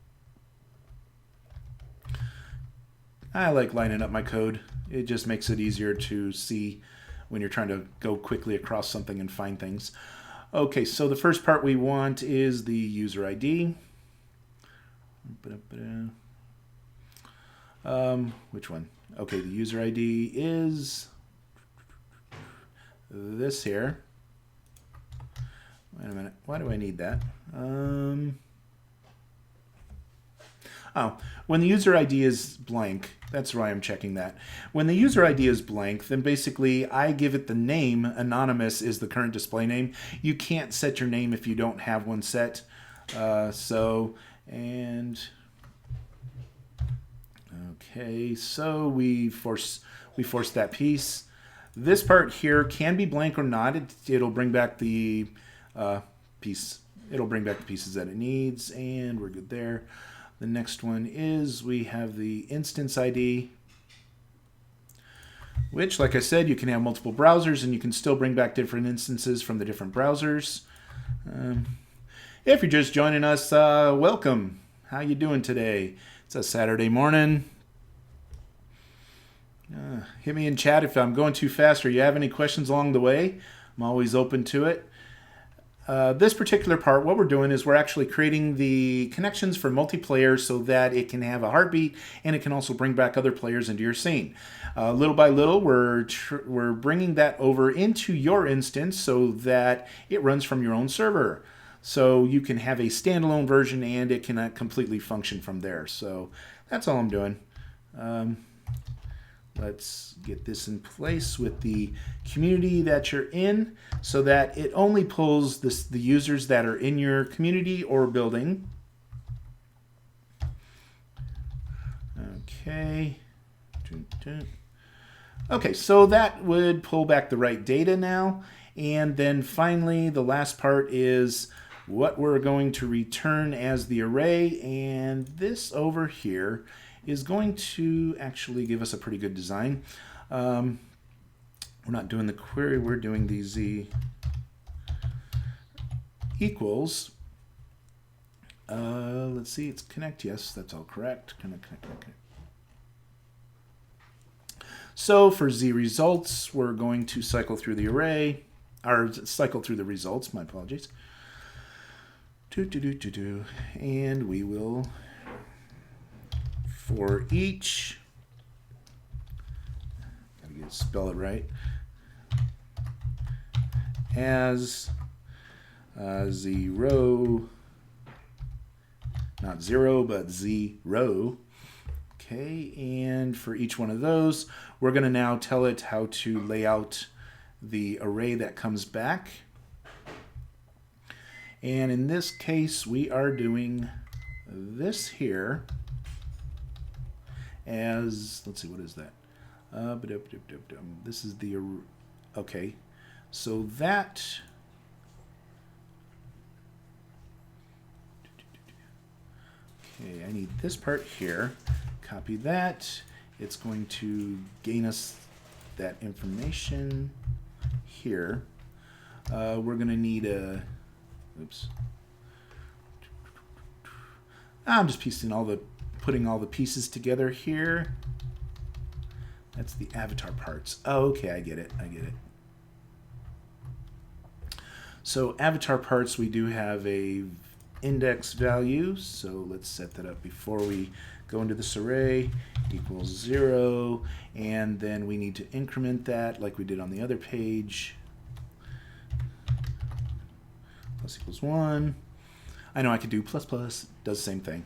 I like lining up my code. It just makes it easier to see when you're trying to go quickly across something and find things. Okay, so the first part we want is the user ID. Which one? Okay, the user ID is this here. Wait a minute. Why do I need that? When the user ID is blank, that's why I'm checking that. When the user ID is blank, then basically I give it the name. Anonymous is the current display name. You can't set your name if you don't have one set. Okay, so we force that piece. This part here can be blank or not. It'll bring back the piece. It'll bring back the pieces that it needs, and we're good there. The next one is we have the instance ID, which, like I said, you can have multiple browsers and you can still bring back different instances from the different browsers. If you're just joining us, welcome. How you doing today? It's a Saturday morning. Hit me in chat if I'm going too fast or you have any questions along the way. I'm always open to it. This particular part, what we're doing is we're actually creating the connections for multiplayer so that it can have a heartbeat and it can also bring back other players into your scene. Little by little, we're bringing that over into your instance so that it runs from your own server. So you can have a standalone version and it can completely function from there. So that's all I'm doing. Let's get this in place with the community that you're in so that it only pulls the users that are in your community or building. Okay. Okay, so that would pull back the right data now. And then finally, the last part is what we're going to return as the array, and this over here is going to actually give us a pretty good design. We're not doing the query, we're doing the z equals. Let's see, it's connect. Yes, that's all correct. Connect. So for z results, we're going to cycle through the array, or cycle through the results, my apologies. And we will, for each, gotta spell it right, as 0, not 0, but 0. Okay, and for each one of those, we're going to now tell it how to lay out the array that comes back. And in this case, we are doing this here as, let's see, what is that? This is the, okay, so that, okay, I need this part here. Copy that. It's going to gain us that information here. We're going to need a, oops. I'm just putting all the pieces together here. That's the avatar parts. Oh, okay, I get it. So avatar parts, we do have a index value. So let's set that up before we go into this array, equals 0, and then we need to increment that like we did on the other page. Plus equals 1. I know I could do plus, does the same thing.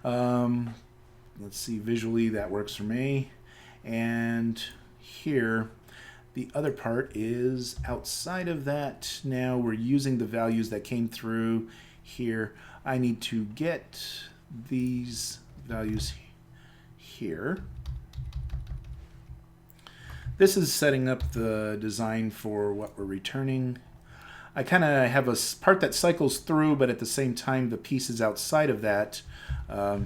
Let's see, visually that works for me. And here, the other part is outside of that. Now we're using the values that came through here. I need to get these values here. This is setting up the design for what we're returning. I kind of have a part that cycles through, but at the same time, the pieces outside of that are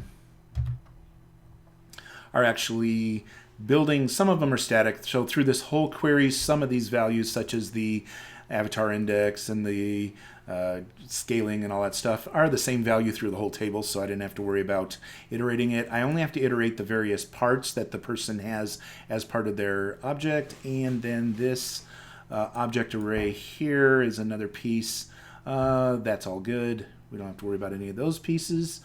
actually building. Some of them are static. So through this whole query, some of these values, such as the avatar index and the scaling and all that stuff, are the same value through the whole table, so I didn't have to worry about iterating it. I only have to iterate the various parts that the person has as part of their object, and then this object array here is another piece. That's all good. We don't have to worry about any of those pieces.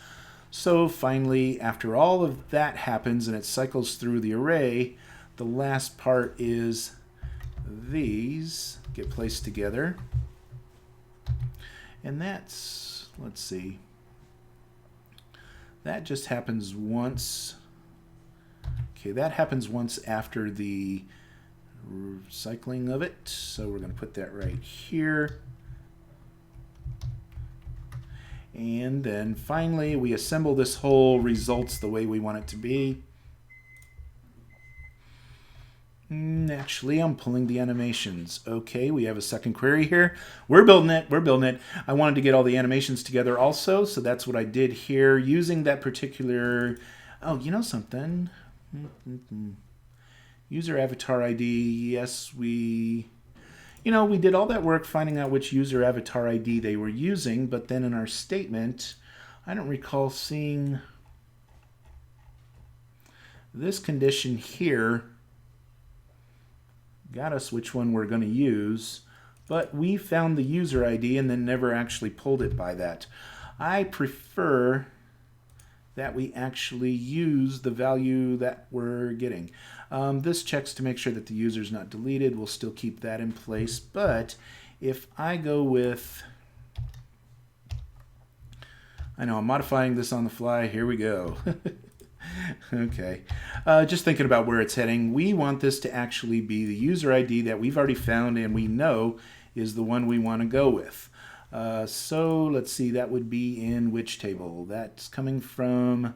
So finally, after all of that happens and it cycles through the array, the last part is these get placed together. And that's, let's see, that just happens once. Okay, that happens once after the cycling of it. So we're going to put that right here. And then finally, we assemble this whole results the way we want it to be. Actually, I'm pulling the animations. Okay, we have a second query here. We're building it. I wanted to get all the animations together also, so that's what I did here using that particular, oh, you know something? User avatar ID, yes, we did all that work finding out which user avatar ID they were using, but then in our statement, I don't recall seeing this condition here got us which one we're going to use, but we found the user ID and then never actually pulled it by that. I prefer that we actually use the value that we're getting. This checks to make sure that the user is not deleted. We'll still keep that in place, but if I go with, I know I'm modifying this on the fly, here we go. Okay, just thinking about where it's heading, we want this to actually be the user ID that we've already found and we know is the one we want to go with. So let's see, that would be in which table? That's coming from,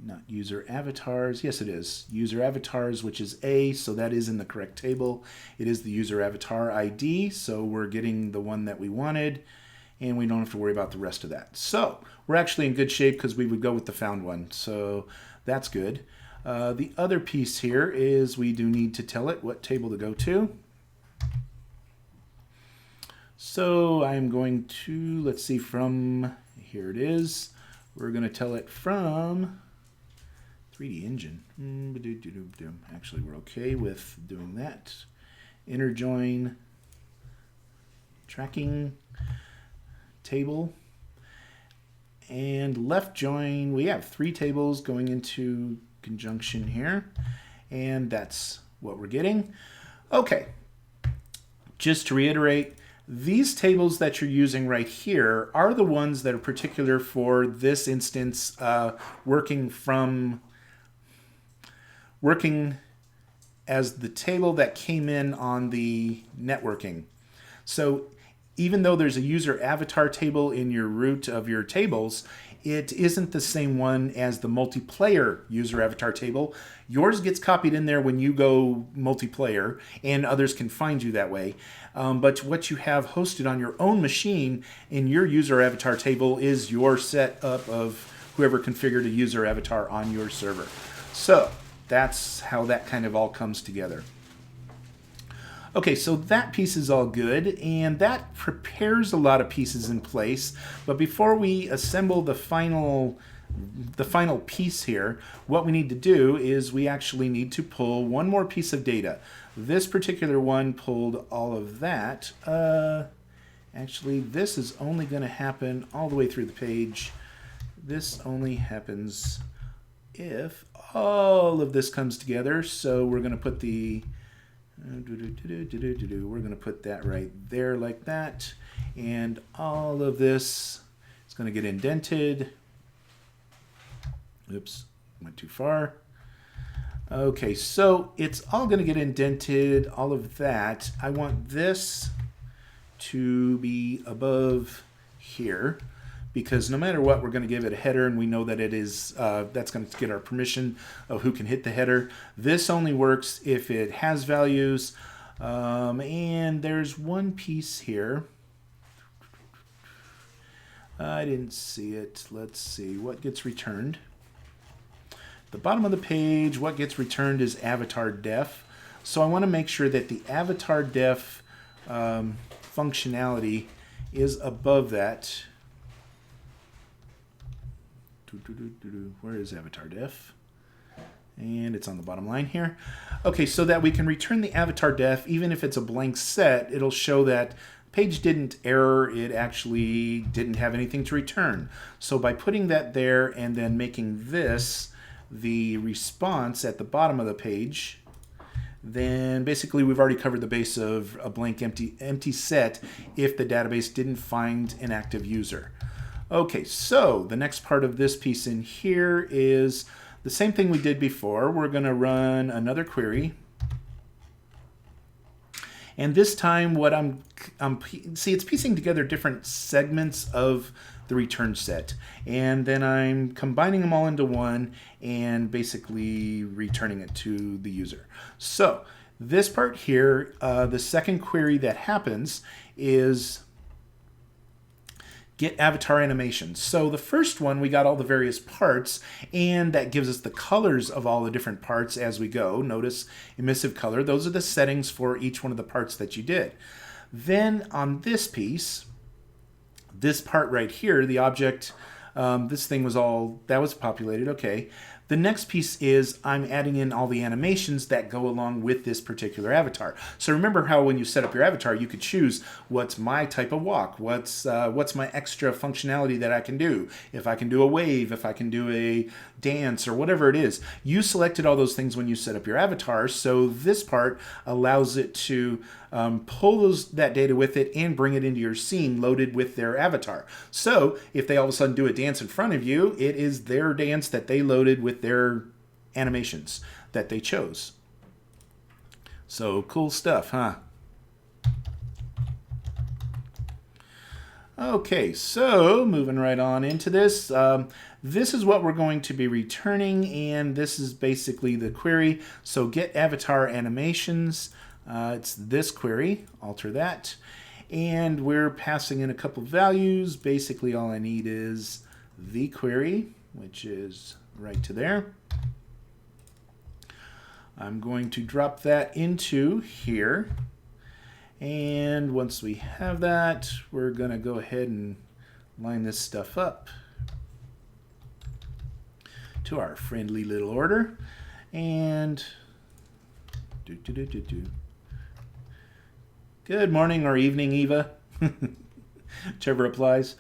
not user avatars, yes it is, user avatars, which is A, so that is in the correct table. It is the user avatar ID, so we're getting the one that we wanted. and we don't have to worry about the rest of that. So we're actually in good shape because we would go with the found one. So that's good. The other piece here is we do need to tell it what table to go to. So I'm going to, let's see, from, here it is. We're going to tell it from 3D Engine. Actually, we're okay with doing that. Inner join, tracking, table, and left join. We have 3 tables going into conjunction here, and that's what we're getting. Okay, just to reiterate, these tables that you're using right here are the ones that are particular for this instance, working as the table that came in on the networking. So even though there's a user avatar table in your root of your tables, it isn't the same one as the multiplayer user avatar table. Yours gets copied in there when you go multiplayer, and others can find you that way. But what you have hosted on your own machine in your user avatar table is your setup of whoever configured a user avatar on your server. So that's how that kind of all comes together. Okay, so that piece is all good, and that prepares a lot of pieces in place. But before we assemble the final piece here, what we need to do is we actually need to pull one more piece of data. This particular one pulled all of that. Actually, this is only going to happen all the way through the page. This only happens if all of this comes together. So we're going to put the we're going to put that right there like that, and all of this is going to get indented. Oops, went too far. Okay, so it's all going to get indented, all of that. I want this to be above here, because no matter what, we're going to give it a header, and we know that it is that's going to get our permission of who can hit the header. This only works if it has values, and there's one piece here. I didn't see it. Let's see what gets returned. The bottom of the page, what gets returned is avatar def. So I want to make sure that the avatar def functionality is above that. Where is avatar def? And it's on the bottom line here. Okay, so that we can return the avatar def, even if it's a blank set, it'll show that page didn't error, it actually didn't have anything to return. So by putting that there and then making this the response at the bottom of the page, then basically we've already covered the base of a blank empty set if the database didn't find an active user. Okay, so the next part of this piece in here is the same thing we did before. We're going to run another query. And this time what see, it's piecing together different segments of the return set. And then I'm combining them all into one and basically returning it to the user. So this part here, the second query that happens is get avatar animations. So the first one, we got all the various parts, and that gives us the colors of all the different parts as we go. Notice emissive color. Those are the settings for each one of the parts that you did. Then on this piece, this part right here, the object, this thing was all, that was populated, okay. The next piece is I'm adding in all the animations that go along with this particular avatar. So remember how when you set up your avatar, you could choose what's my type of walk, what's my extra functionality that I can do. If I can do a wave, if I can do a dance, or whatever it is. You selected all those things when you set up your avatar, so this part allows it to pull that data with it and bring it into your scene loaded with their avatar. So if they all of a sudden do a dance in front of you, it is their dance that they loaded with their animations that they chose. So cool stuff, huh? Okay, so moving right on into this. This is what we're going to be returning, and this is basically the query. So get avatar animations. It's this query, alter that. And we're passing in a couple values. Basically, all I need is the query, which is right to there. I'm going to drop that into here. And once we have that, we're going to go ahead and line this stuff up to our friendly little order. And good morning or evening, Eva, whichever applies.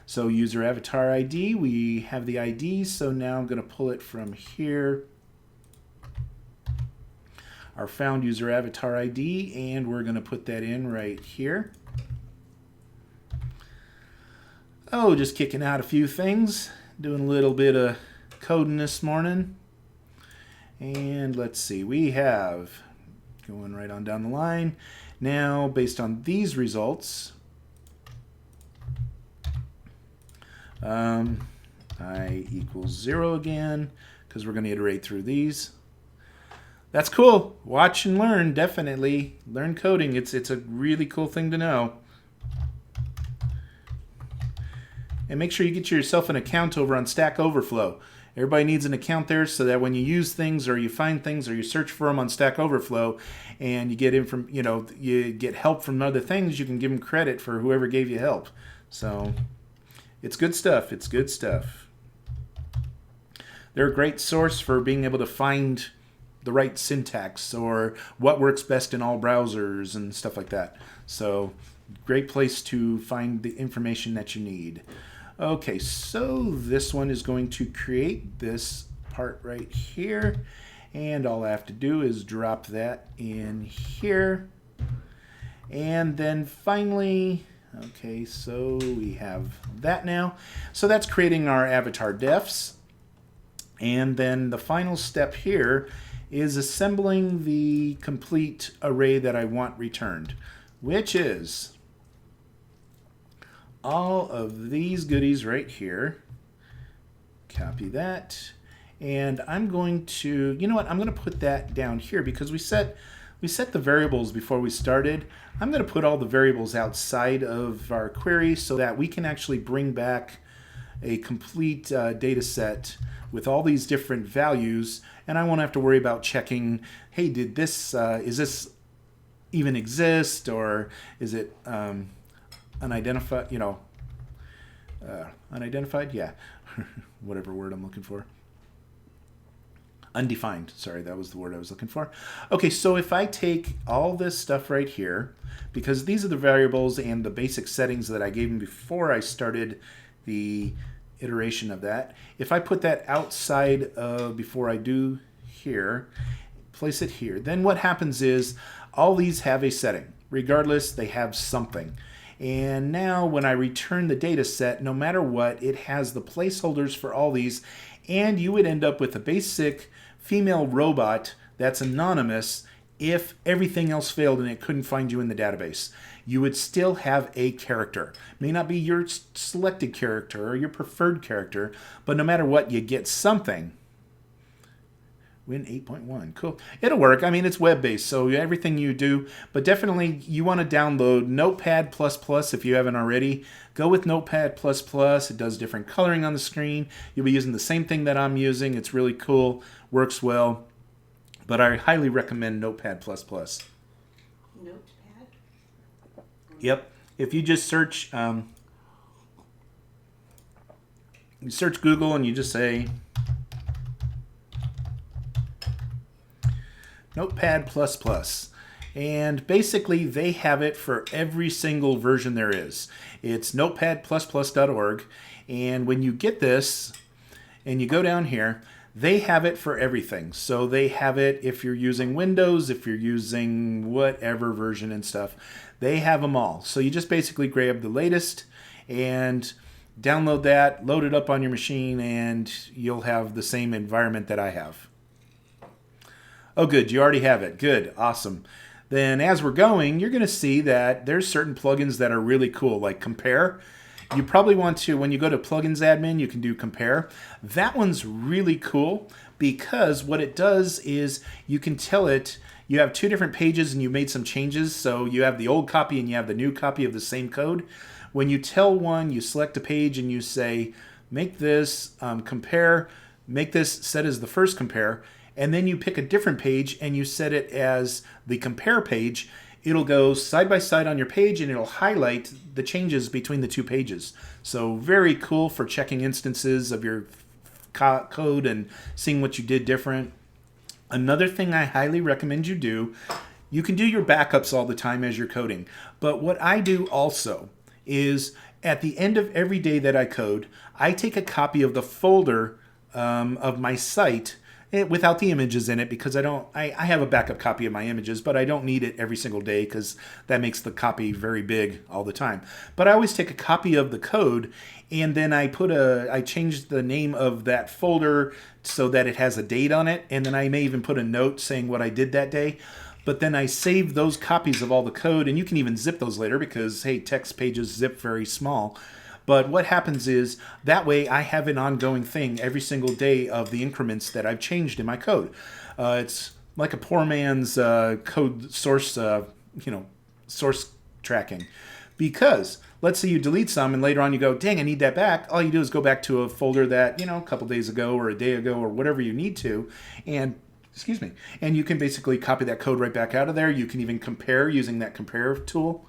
So user avatar ID, we have the ID, so now I'm going to pull it from here, our found user avatar ID, and we're going to put that in right here. Oh, just kicking out a few things, doing a little bit of coding this morning. And let's see, we have, going right on down the line, now based on these results, I equals 0 again, because we're going to iterate through these. That's cool. Watch and learn, definitely. Learn coding. It's a really cool thing to know. And make sure you get yourself an account over on Stack Overflow. Everybody needs an account there so that when you use things or you find things or you search for them on Stack Overflow and you get you get help from other things, you can give them credit for whoever gave you help. So it's good stuff. It's good stuff. They're a great source for being able to find the right syntax or what works best in all browsers and stuff like that. So great place to find the information that you need. Okay, so this one is going to create this part right here, and all I have to do is drop that in here. And then finally, okay, so we have that now. So that's creating our avatar defs. And then the final step here is assembling the complete array that I want returned, which is all of these goodies right here. Copy that. And I'm going to, you know what, I'm going to put that down here because we set the variables before we started. I'm going to put all the variables outside of our query so that we can actually bring back a complete data set with all these different values, and I won't have to worry about checking, hey, did this, is this even exist, or is it unidentified, unidentified, yeah, whatever word I'm looking for. Undefined, sorry, that was the word I was looking for. Okay, so if I take all this stuff right here, because these are the variables and the basic settings that I gave them before I started the iteration of that, if I put that outside of before I do here, place it here, then what happens is all these have a setting. Regardless, they have something. And now when I return the data set, no matter what, it has the placeholders for all these, and you would end up with a basic female robot that's anonymous. If everything else failed and it couldn't find you in the database, you would still have a character. May not be your selected character or your preferred character, but no matter what, you get something. Win 8.1, cool. It'll work. I mean, it's web-based, so everything you do, but definitely you want to download Notepad++ if you haven't already. Go with Notepad++. It does different coloring on the screen. You'll be using the same thing that I'm using. It's really cool, works well. But I highly recommend Notepad++. Notepad? Yep. If you just search, you search Google and you just say Notepad++. And basically they have it for every single version there is. It's notepad++.org. And when you get this and you go down here, they have it for everything. So they have it if you're using Windows, if you're using whatever version and stuff, they have them all. So you just basically grab the latest and download that, load it up on your machine, and you'll have the same environment that I have. Oh, good. You already have it. Good. Awesome. Then as we're going, you're going to see that there's certain plugins that are really cool, like Compare. You probably want to, when you go to Plugins Admin, you can do Compare. That one's really cool because what it does is you can tell it, you have two different pages and you made some changes. So you have the old copy and you have the new copy of the same code. When you tell one, you select a page and you say, make this compare, make this set as the first compare, and then you pick a different page and you set it as the compare page. It'll go side by side on your page and it'll highlight the changes between the two pages. So very cool for checking instances of your code and seeing what you did different. Another thing I highly recommend you do, you can do your backups all the time as you're coding. But what I do also is at the end of every day that I code, I take a copy of the folder of my site without the images in it, because I have a backup copy of my images, but I don't need it every single day because that makes the copy very big all the time. But I always take a copy of the code and then I change the name of that folder so that it has a date on it, and then I may even put a note saying what I did that day. But then I save those copies of all the code, and you can even zip those later because, hey, text pages zip very small. But what happens is that way I have an ongoing thing every single day of the increments that I've changed in my code. It's like a poor man's code source, source tracking. Because let's say you delete some and later on you go, dang, I need that back. All you do is go back to a folder that, a couple days ago or a day ago or whatever you need to, and you can basically copy that code right back out of there. You can even compare using that compare tool.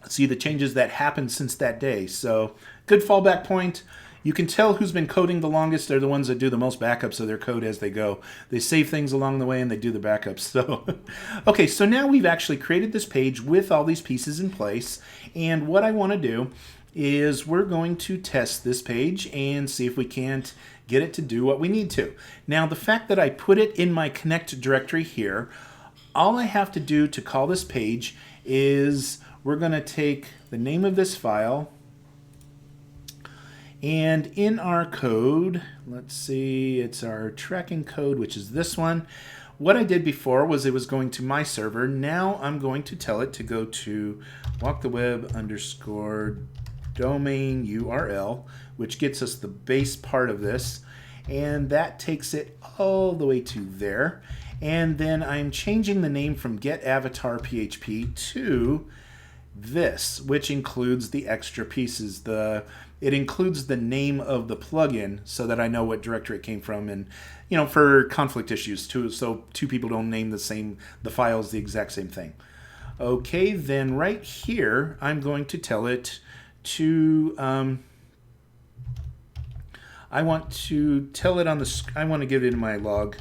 See the changes that happened since that day. So good fallback point. You can tell who's been coding the longest. They're the ones that do the most backups of their code as they go. They save things along the way and they do the backups. So, okay, so now we've actually created this page with all these pieces in place. And what I want to do is we're going to test this page and see if we can't get it to do what we need to. Now, the fact that I put it in my connect directory here, all I have to do to call this page is we're going to take the name of this file, and in our code, let's see, it's our tracking code, which is this one. What I did before was it was going to my server. Now I'm going to tell it to go to WalkTheWeb _ domain URL, which gets us the base part of this, and that takes it all the way to there. And then I'm changing the name from getAvatarPHP to this, which includes the extra pieces. It includes the name of the plugin so that I know what directory it came from, and for conflict issues too, so two people don't name the files the exact same thing. Okay, then right here I'm going to tell it to I want to tell it on the I want to give it in my log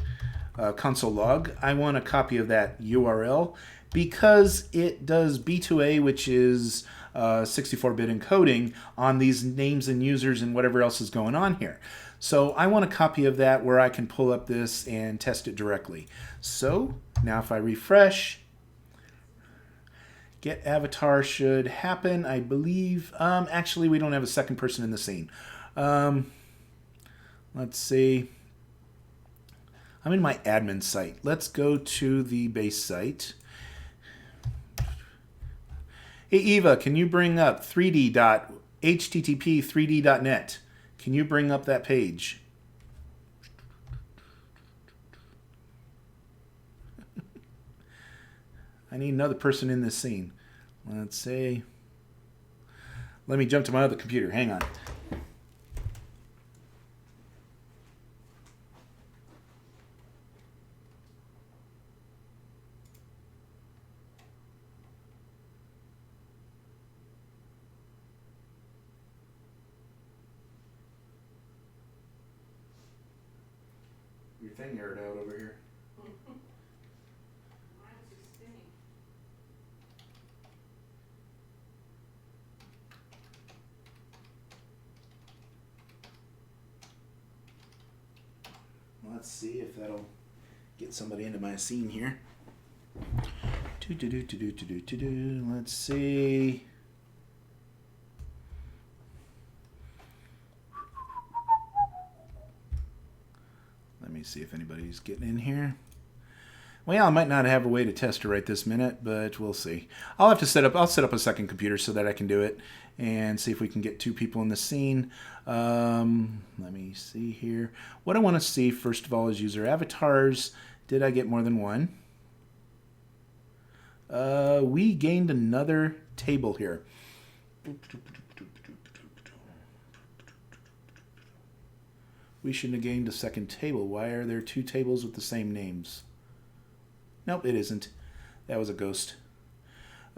console log. I want a copy of that URL because it does B2A, which is 64-bit encoding on these names and users and whatever else is going on here. So I want a copy of that where I can pull up this and test it directly. So now if I refresh, get avatar should happen, I believe. Actually, we don't have a second person in the scene. Let's see. I'm in my admin site. Let's go to the base site. Hey, Eva, can you bring up 3d.http3d.net? Can you bring up that page? I need another person in this scene. Let's see. Let me jump to my other computer. Hang on. Your thing aired out over here. Let's see if that'll get somebody into my scene here. Let's see. Let me see if anybody's getting in here. Well, I might not have a way to test it right this minute, but we'll see. I'll set up a second computer so that I can do it and see if we can get two people in the scene. Let me see here. What I want to see first of all is user avatars, Did I get more than one? We gained another table here. We shouldn't have gained a second table. Why are there two tables with the same names? Nope, it isn't. That was a ghost.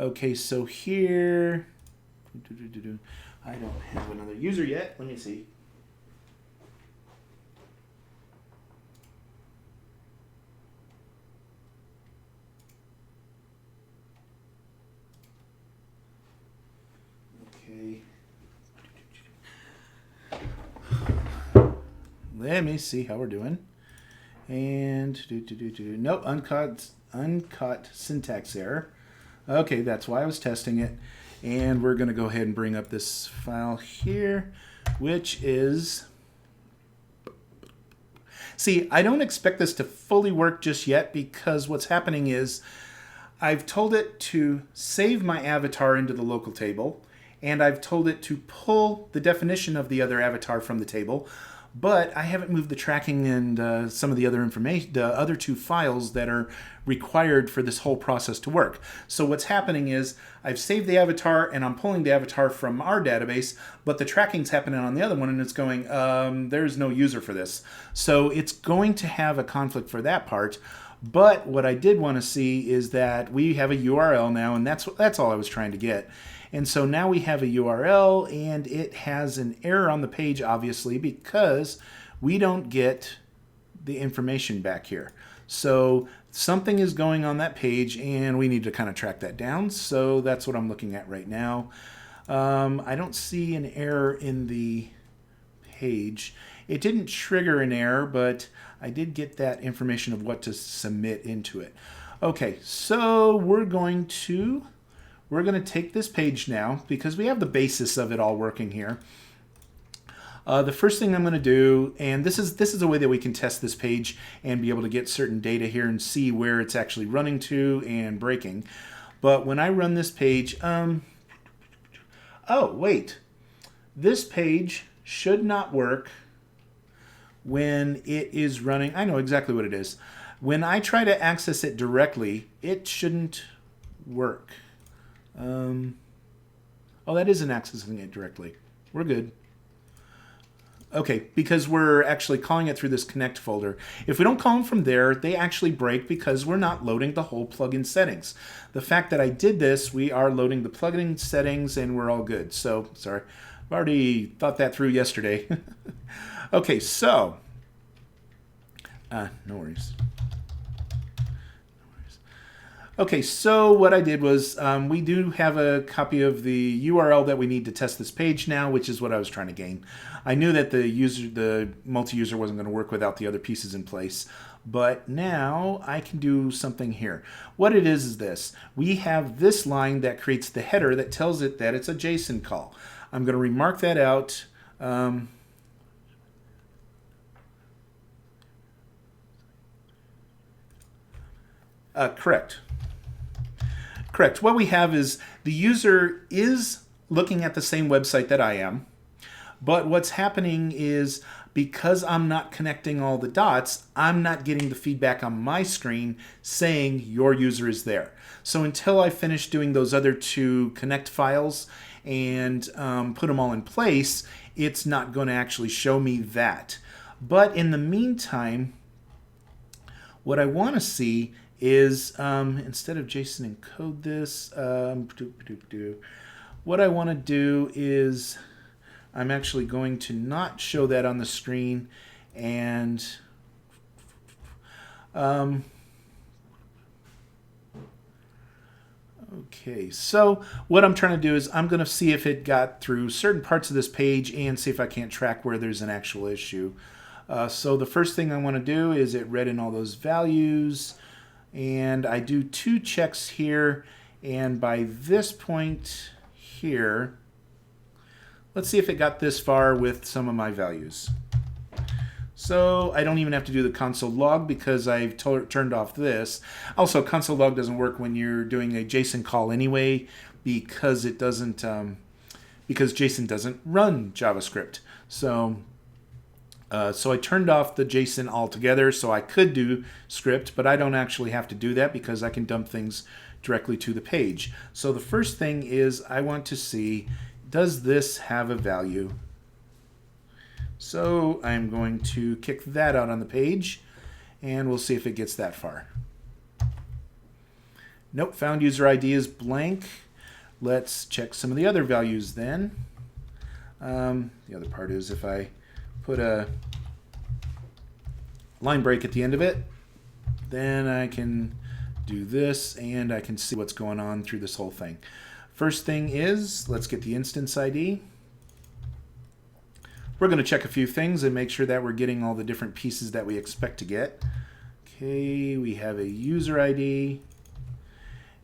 Okay, so here... I don't have another user yet. Let me see. Okay. Let me see how we're doing. And nope, uncaught syntax error. Okay, that's why I was testing it. And we're going to go ahead and bring up this file here, which is... See, I don't expect this to fully work just yet because what's happening is I've told it to save my avatar into the local table, and I've told it to pull the definition of the other avatar from the table, but I haven't moved the tracking and some of the other information, the other two files that are required for this whole process to work. So what's happening is I've saved the avatar and I'm pulling the avatar from our database, but the tracking's happening on the other one and it's going, there's no user for this. So it's going to have a conflict for that part. But what I did want to see is that we have a URL now, and that's all I was trying to get. And so now we have a URL, and it has an error on the page, obviously, because we don't get the information back here. So something is going on that page, and we need to kind of track that down. So that's what I'm looking at right now. I don't see an error in the page. It didn't trigger an error, but I did get that information of what to submit into it. Okay, so we're going to take this page now because we have the basis of it all working here. The first thing I'm going to do, and this is a way that we can test this page and be able to get certain data here and see where it's actually running to and breaking. But when I run this page, oh wait, this page should not work when it is running. I know exactly what it is. When I try to access it directly, it shouldn't work. Oh, that isn't accessing it directly. We're good. Okay, because we're actually calling it through this connect folder. If we don't call them from there, they actually break because we're not loading the whole plugin settings. The fact that I did this, we are loading the plugin settings and we're all good. So, sorry, I've already thought that through yesterday. Okay, so, no worries. Okay, so what I did was we do have a copy of the URL that we need to test this page now, which is what I was trying to gain. I knew that the multi-user wasn't going to work without the other pieces in place, but now I can do something here. What it is this. We have this line that creates the header that tells it that it's a JSON call. I'm going to remark that out. Correct. Correct. What we have is the user is looking at the same website that I am, but what's happening is because I'm not connecting all the dots, I'm not getting the feedback on my screen saying your user is there. So until I finish doing those other two connect files and put them all in place, it's not going to actually show me that. But in the meantime, what I want to see is instead of JSON encode this, what I want to do is I'm actually going to not show that on the screen and okay, so what I'm trying to do is I'm going to see if it got through certain parts of this page and see if I can't track where there's an actual issue. So the first thing I want to do is it read in all those values. And I do two checks here, and by this point here, let's see if it got this far with some of my values. So I don't even have to do the console log because I've turned off this. Also, console log doesn't work when you're doing a JSON call anyway because it doesn't, because JSON doesn't run JavaScript. So So I turned off the JSON altogether so I could do script, but I don't actually have to do that because I can dump things directly to the page. So the first thing is I want to see, does this have a value? So I'm going to kick that out on the page, and we'll see if it gets that far. Nope, found user ID is blank. Let's check some of the other values then. The other part is if I put a line break at the end of it, then I can do this and I can see what's going on through this whole thing. First thing is, let's get the instance ID. We're going to check a few things and make sure that we're getting all the different pieces that we expect to get. Okay, we have a user ID,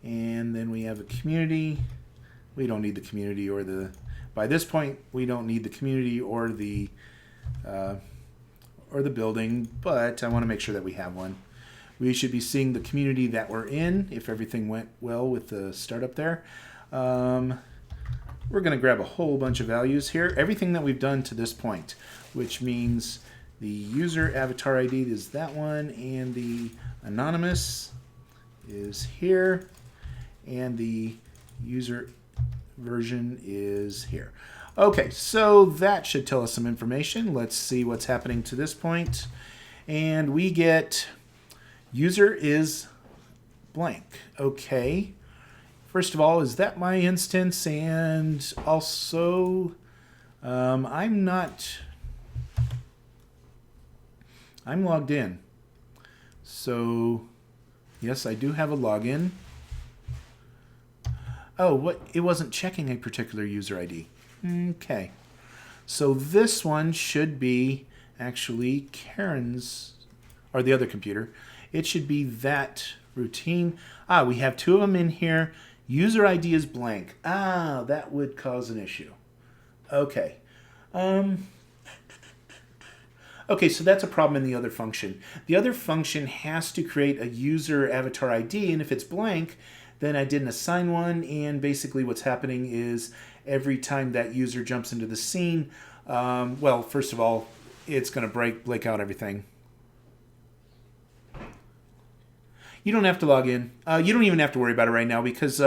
and then we have a community. We don't need the community or the, by this point, we don't need the community or the building, but I want to make sure that we have one. We should be seeing the community that we're in if everything went well with the startup there. We're going to grab a whole bunch of values here. Everything that we've done to this point, which means the user avatar ID is that one, and the anonymous is here, and the user version is here. Okay, so that should tell us some information. Let's see what's happening to this point. And we get user is blank. Okay. First of all, is that my instance? And also, I'm logged in. So, yes, I do have a login. Oh, what? It wasn't checking a particular user ID. Okay. So this one should be actually Karen's, or the other computer. It should be that routine. We have two of them in here. User ID is blank. That would cause an issue. Okay. Okay, so that's a problem in the other function. The other function has to create a user avatar ID, and if it's blank, then I didn't assign one, and basically what's happening is every time that user jumps into the scene, well, first of all, it's going to blank out everything. You don't have to log in. You don't even have to worry about it right now because,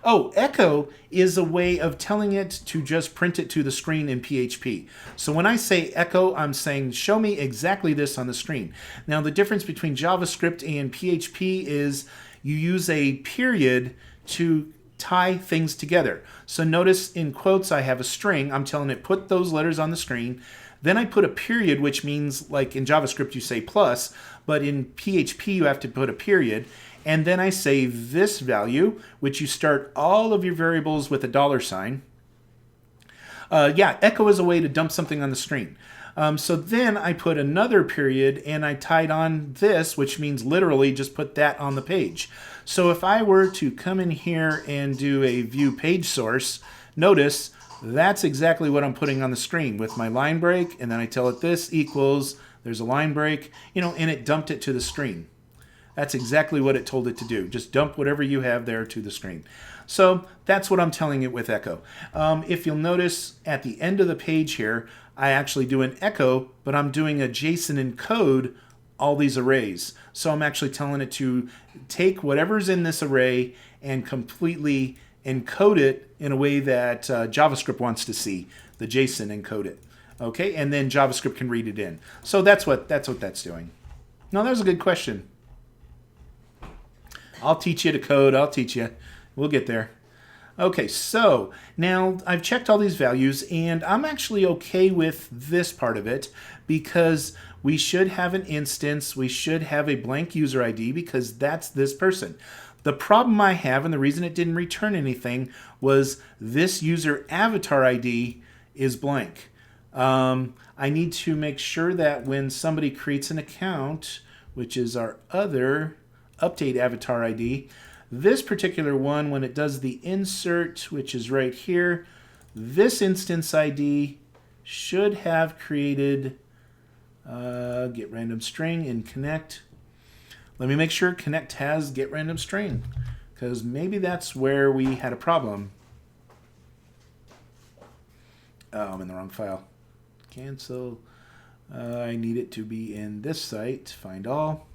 echo is a way of telling it to just print it to the screen in PHP. So when I say echo, I'm saying show me exactly this on the screen. Now the difference between JavaScript and PHP is you use a period to tie things together. So notice in quotes I have a string. I'm telling it put those letters on the screen. Then I put a period, which means like in JavaScript you say plus, but in PHP you have to put a period. And then I say this value, which you start all of your variables with a $sign. Echo is a way to dump something on the screen. So then I put another period and I tied on this, which means literally just put that on the page. So if I were to come in here and do a view page source, notice that's exactly what I'm putting on the screen with my line break, and then I tell it this equals, there's a line break, and it dumped it to the screen. That's exactly what it told it to do. Just dump whatever you have there to the screen. So that's what I'm telling it with echo. If you'll notice at the end of the page here, I actually do an echo, but I'm doing a JSON encode all these arrays. So I'm actually telling it to take whatever's in this array and completely encode it in a way that JavaScript wants to see, the JSON encode it. Okay, and then JavaScript can read it in. So that's what that's doing. No, that was a good question. I'll teach you to code. I'll teach you. We'll get there. Okay, so now I've checked all these values, and I'm actually okay with this part of it because we should have an instance. We should have a blank user ID because that's this person. The problem I have, and the reason it didn't return anything, was this user avatar ID is blank. I need to make sure that when somebody creates an account, which is our other update avatar ID, this particular one, when it does the insert, which is right here, this instance ID should have created get random string in connect. Let me make sure connect has get random string, because maybe that's where we had a problem. Oh, I'm in the wrong file. cancel. I need it to be in this site. Find all.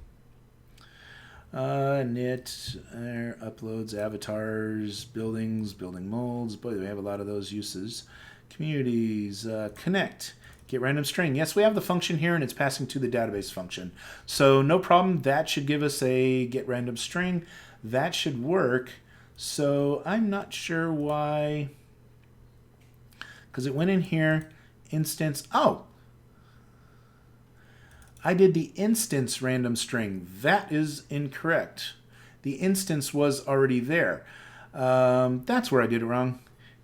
Knit, uploads, avatars, buildings, building molds. Boy, we have a lot of those uses. Communities, connect, get random string. Yes, we have the function here and it's passing to the database function. So no problem. That should give us a get random string. That should work. So I'm not sure why, because it went in here, instance. Oh, I did the instance random string. That is incorrect. The instance was already there. That's where I did it wrong.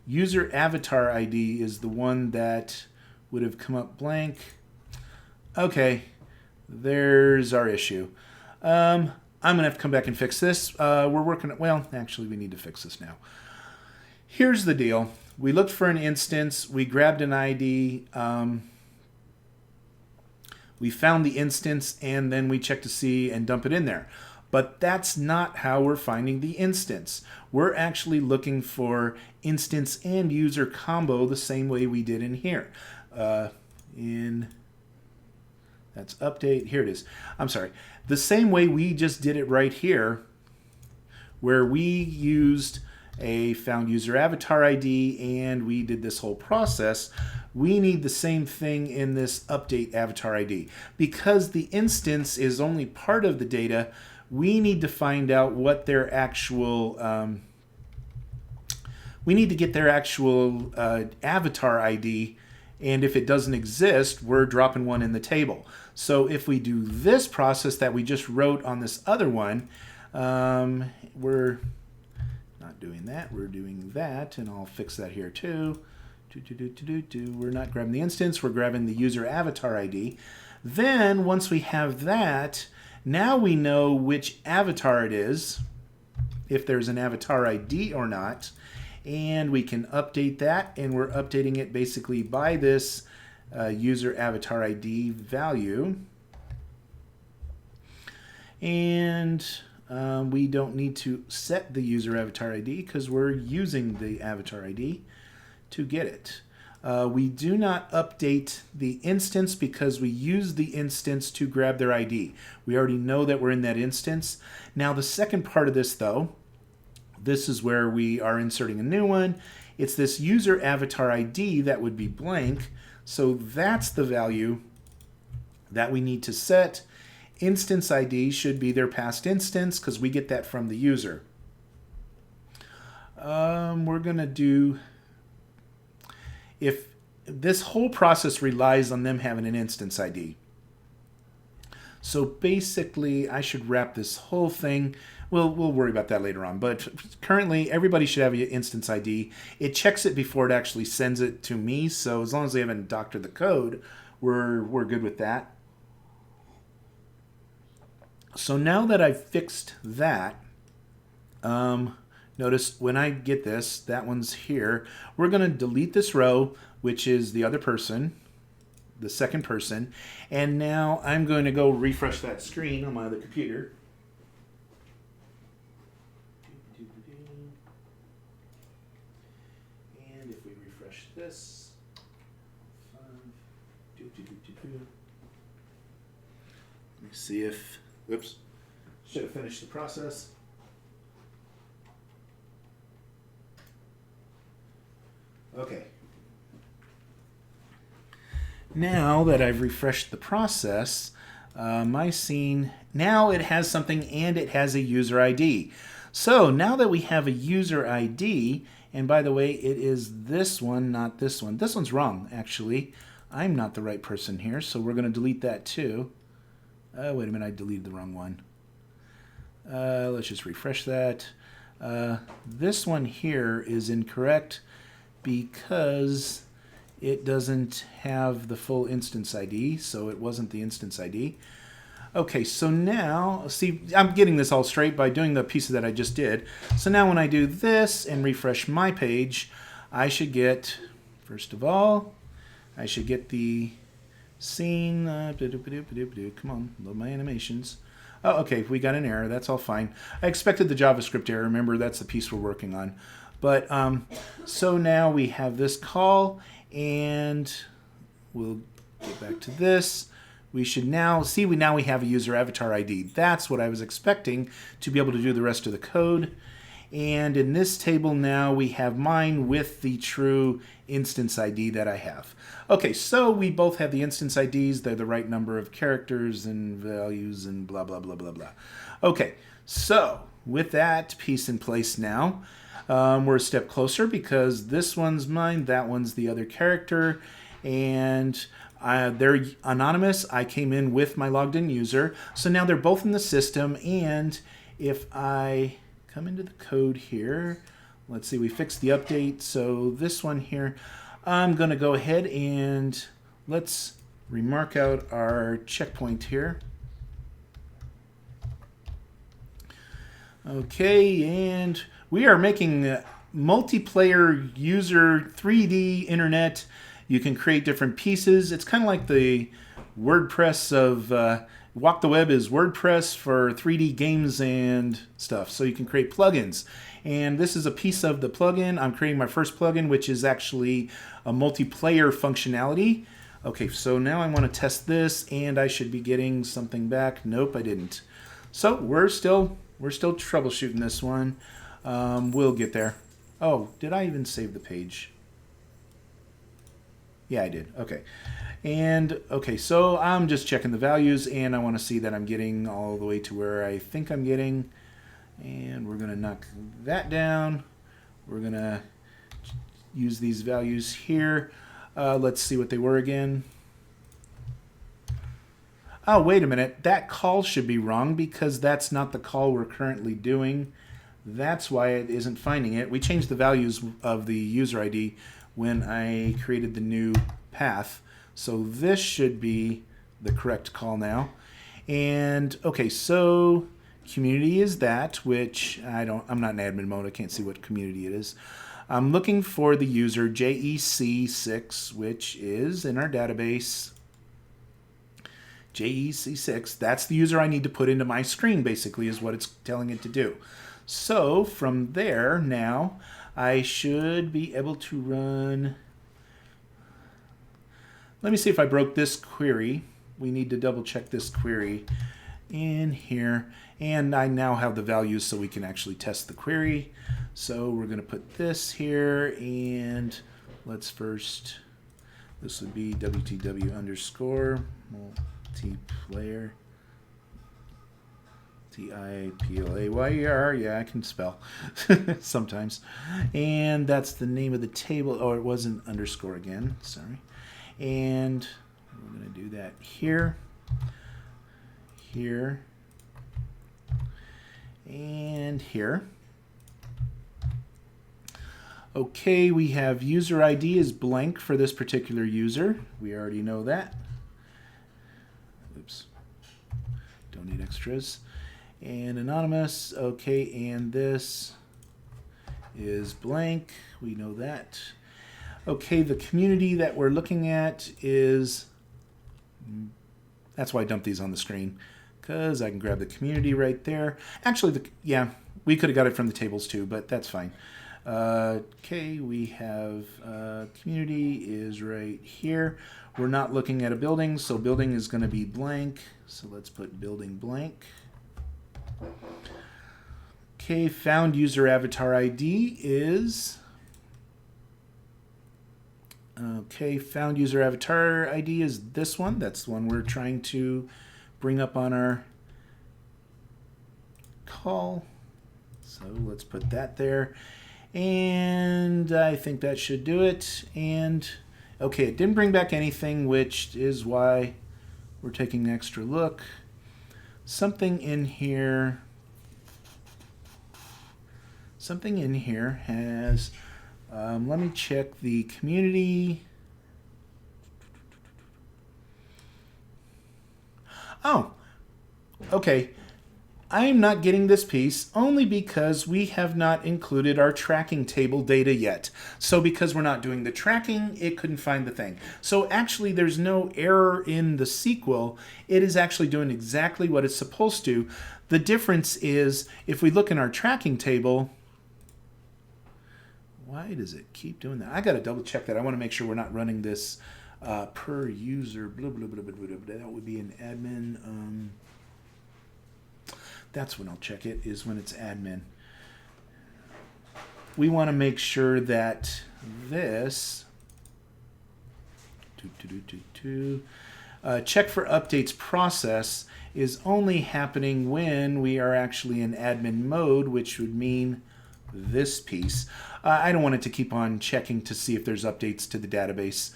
User avatar ID is the one that would have come up blank. Okay, there's our issue. I'm going to have to come back and fix this. We're working at, well, actually we need to fix this now. Here's the deal. We looked for an instance. We grabbed an ID. We found the instance and then we check to see and dump it in there. But that's not how we're finding the instance. We're actually looking for instance and user combo the same way we did in here. That's update. Here it is. I'm sorry. The same way we just did it right here, where we used a found user avatar ID and we did this whole process. We need the same thing in this update avatar ID. Because the instance is only part of the data, we need to find out what their actual, we need to get their actual avatar ID, and if it doesn't exist, we're dropping one in the table. So if we do this process that we just wrote on this other one, we're not doing that, we're doing that, and I'll fix that here too. We're not grabbing the instance, we're grabbing the user avatar ID. Then once we have that, now we know which avatar it is, if there's an avatar ID or not, and we can update that, and we're updating it basically by this user avatar ID value. And we don't need to set the user avatar ID because we're using the avatar ID to get it. We do not update the instance because we use the instance to grab their ID. We already know that we're in that instance. Now the second part of this though, this is where we are inserting a new one. It's this user avatar ID that would be blank. So that's the value that we need to set. Instance ID should be their past instance because we get that from the user. We're going to do, if this whole process relies on them having an instance ID. So basically, I should wrap this whole thing. We'll worry about that later on. But currently, everybody should have an instance ID. It checks it before it actually sends it to me. So as long as they haven't doctored the code, we're good with that. So now that I've fixed that, notice when I get this, that one's here. We're going to delete this row, which is the other person, the second person. And now I'm going to go refresh that screen on my other computer. And if we refresh this, let me see if, whoops, should have finished the process. Okay. Now that I've refreshed the process, my scene, now it has something and it has a user ID. So now that we have a user ID, and by the way, it is this one, not this one. This one's wrong, actually. I'm not the right person here, so we're going to delete that too. Wait a minute, I deleted the wrong one. Let's just refresh that. This one here is incorrect because it doesn't have the full instance ID, so it wasn't the instance ID. Okay, so now, see, I'm getting this all straight by doing the pieces that I just did. So now when I do this and refresh my page, I should get, first of all, I should get the scene. Come on, load my animations. Oh, okay, we got an error. That's all fine. I expected the JavaScript error. Remember, that's the piece we're working on. But so now we have this call, and we'll get back to this. We should now see we have a user avatar ID. That's what I was expecting to be able to do the rest of the code. And in this table now we have mine with the true instance ID that I have. Okay, so we both have the instance IDs. They're the right number of characters and values and blah, blah, blah, blah, blah. Okay, so with that piece in place now, we're a step closer because this one's mine, that one's the other character, and they're anonymous. I came in with my logged in user. So now they're both in the system, and if I come into the code here, let's see, we fixed the update. So this one here, I'm going to go ahead and let's remark out our checkpoint here. Okay, and we are making multiplayer user 3D internet. You can create different pieces. It's kind of like the WordPress of WalkTheWeb is WordPress for 3D games and stuff. So you can create plugins. And this is a piece of the plugin. I'm creating my first plugin, which is actually a multiplayer functionality. Okay, so now I want to test this, and I should be getting something back. Nope, I didn't. So we're still troubleshooting this one. We'll get there. Oh, did I even save the page? Yeah, I did. Okay. And okay, so I'm just checking the values, and I want to see that I'm getting all the way to where I think I'm getting. And we're going to knock that down. We're going to use these values here. Let's see what they were again. Oh, wait a minute. That call should be wrong because that's not the call we're currently doing. That's why it isn't finding it. We changed the values of the user ID when I created the new path. So this should be the correct call now. And okay, so community is that, which I'm not in admin mode. I can't see what community it is. I'm looking for the user JEC6, which is in our database. JEC6, that's the user I need to put into my screen, basically, is what it's telling it to do. So from there now, I should be able to run. Let me see if I broke this query. We need to double check this query in here. And I now have the values so we can actually test the query. So we're going to put this here, and let's first, this would be WTW underscore multiplayer. TIPLAYER, yeah, I can spell sometimes. And that's the name of the table. Oh, it wasn't underscore again, sorry. And we're going to do that here, here, and here. Okay, we have user ID is blank for this particular user. We already know that. Oops, don't need extras. And anonymous, okay, and this is blank. We know that. Okay, the community that we're looking at is, that's why I dumped these on the screen, because I can grab the community right there. Actually, yeah, we could have got it from the tables too, but that's fine. Okay, we have community is right here. We're not looking at a building, so building is going to be blank. So let's put building blank. Okay, found user avatar ID is, okay, found user avatar ID is this one. That's the one we're trying to bring up on our call. So let's put that there. And I think that should do it. And okay, it didn't bring back anything, which is why we're taking an extra look. Something in here has, let me check the community. Oh, okay. I'm not getting this piece only because we have not included our tracking table data yet. So because we're not doing the tracking, it couldn't find the thing. So actually there's no error in the SQL. It is actually doing exactly what it's supposed to. The difference is if we look in our tracking table, why does it keep doing that? I got to double check that. I want to make sure we're not running this per user, blah, blah, blah, blah, blah, blah. That would be an admin. That's when I'll check it, is when it's admin. We want to make sure that this check for updates process is only happening when we are actually in admin mode, which would mean this piece. I don't want it to keep on checking to see if there's updates to the database.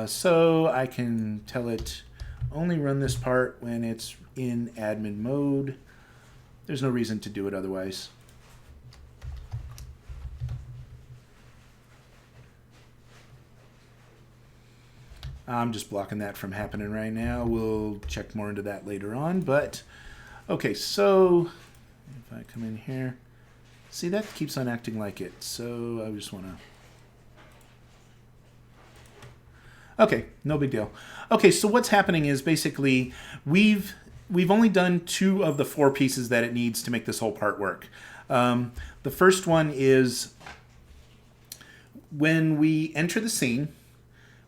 So I can tell it only run this part when it's in admin mode. There's no reason to do it otherwise. I'm just blocking that from happening right now. We'll check more into that later on. But okay, so if I come in here, see, that keeps on acting like it. So I just want to. Okay, no big deal. Okay, so what's happening is basically we've only done 2 of the 4 pieces that it needs to make this whole part work. The first one is when we enter the scene,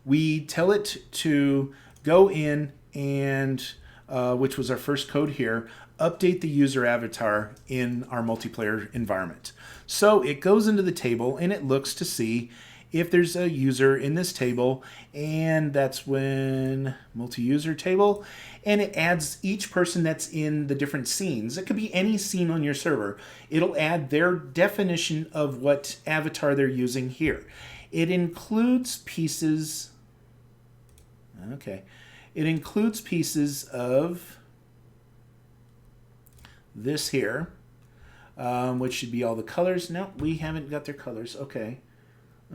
we tell it to go in and, which was our first code here, update the user avatar in our multiplayer environment. So it goes into the table and it looks to see if there's a user in this table, and that's when multi-user table, and it adds each person that's in the different scenes. It could be any scene on your server. It'll add their definition of what avatar they're using here. It includes pieces. Okay, it includes pieces of this here, which should be all the colors. No, we haven't got their colors. Okay.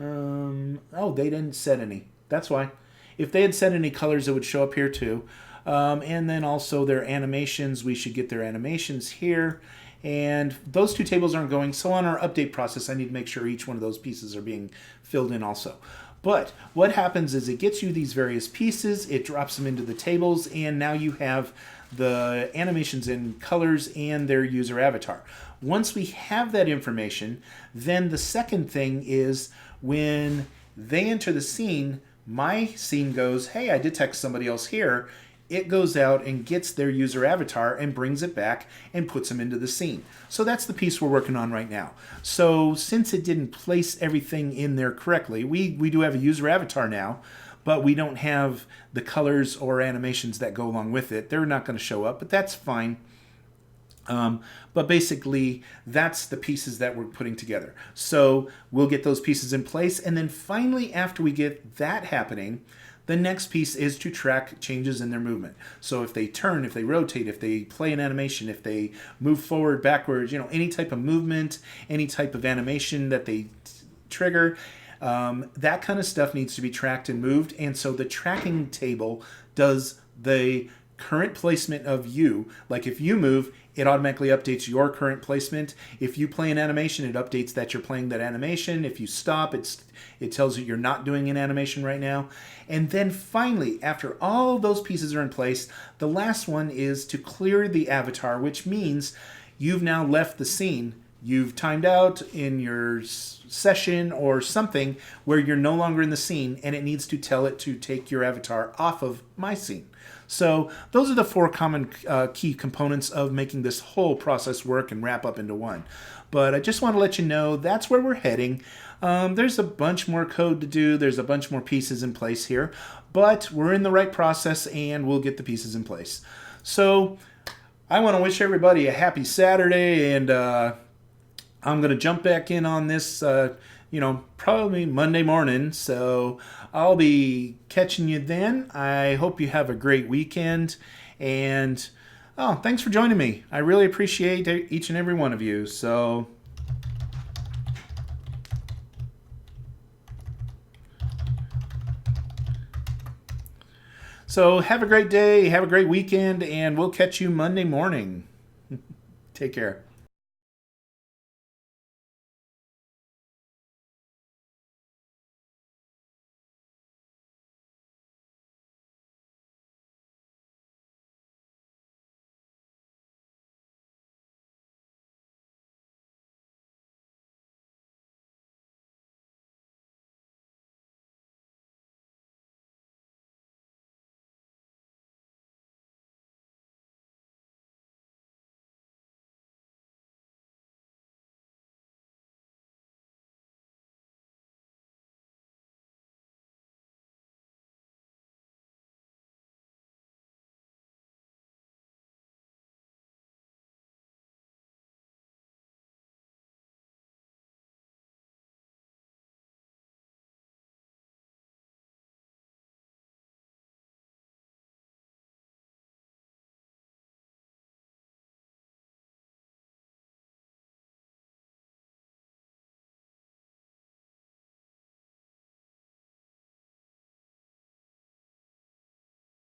Oh, they didn't set any. That's why. If they had set any colors, it would show up here too. And then also their animations. We should get their animations here. And those 2 tables aren't going. So on our update process, I need to make sure each one of those pieces are being filled in also. But what happens is it gets you these various pieces, it drops them into the tables, and now you have the animations in colors and their user avatar. Once we have that information, then the second thing is when they enter the scene, my scene goes, hey, I detect somebody else here. It goes out and gets their user avatar and brings it back and puts them into the scene. So that's the piece we're working on right now. So since it didn't place everything in there correctly, we do have a user avatar now, but we don't have the colors or animations that go along with it. They're not going to show up, but that's fine. But basically, that's the pieces that we're putting together. So we'll get those pieces in place, and then finally, after we get that happening, the next piece is to track changes in their movement. So if they turn, if they rotate, if they play an animation, if they move forward, backwards, any type of movement, any type of animation that they trigger, that kind of stuff needs to be tracked and moved. And so the tracking table does the current placement of you. Like if you move, it automatically updates your current placement. If you play an animation, it updates that you're playing that animation. If you stop, it tells you you're not doing an animation right now. And then finally, after all those pieces are in place, the last one is to clear the avatar, which means you've now left the scene. You've timed out in your session or something where you're no longer in the scene, and it needs to tell it to take your avatar off of my scene. So those are the 4 common key components of making this whole process work and wrap up into one. But I just want to let you know that's where we're heading. There's a bunch more code to do. There's a bunch more pieces in place here. But we're in the right process, and we'll get the pieces in place. So I want to wish everybody a happy Saturday, and I'm going to jump back in on this, probably Monday morning. So I'll be catching you then. I hope you have a great weekend. And, thanks for joining me. I really appreciate each and every one of you. So have a great day, have a great weekend, and we'll catch you Monday morning. Take care.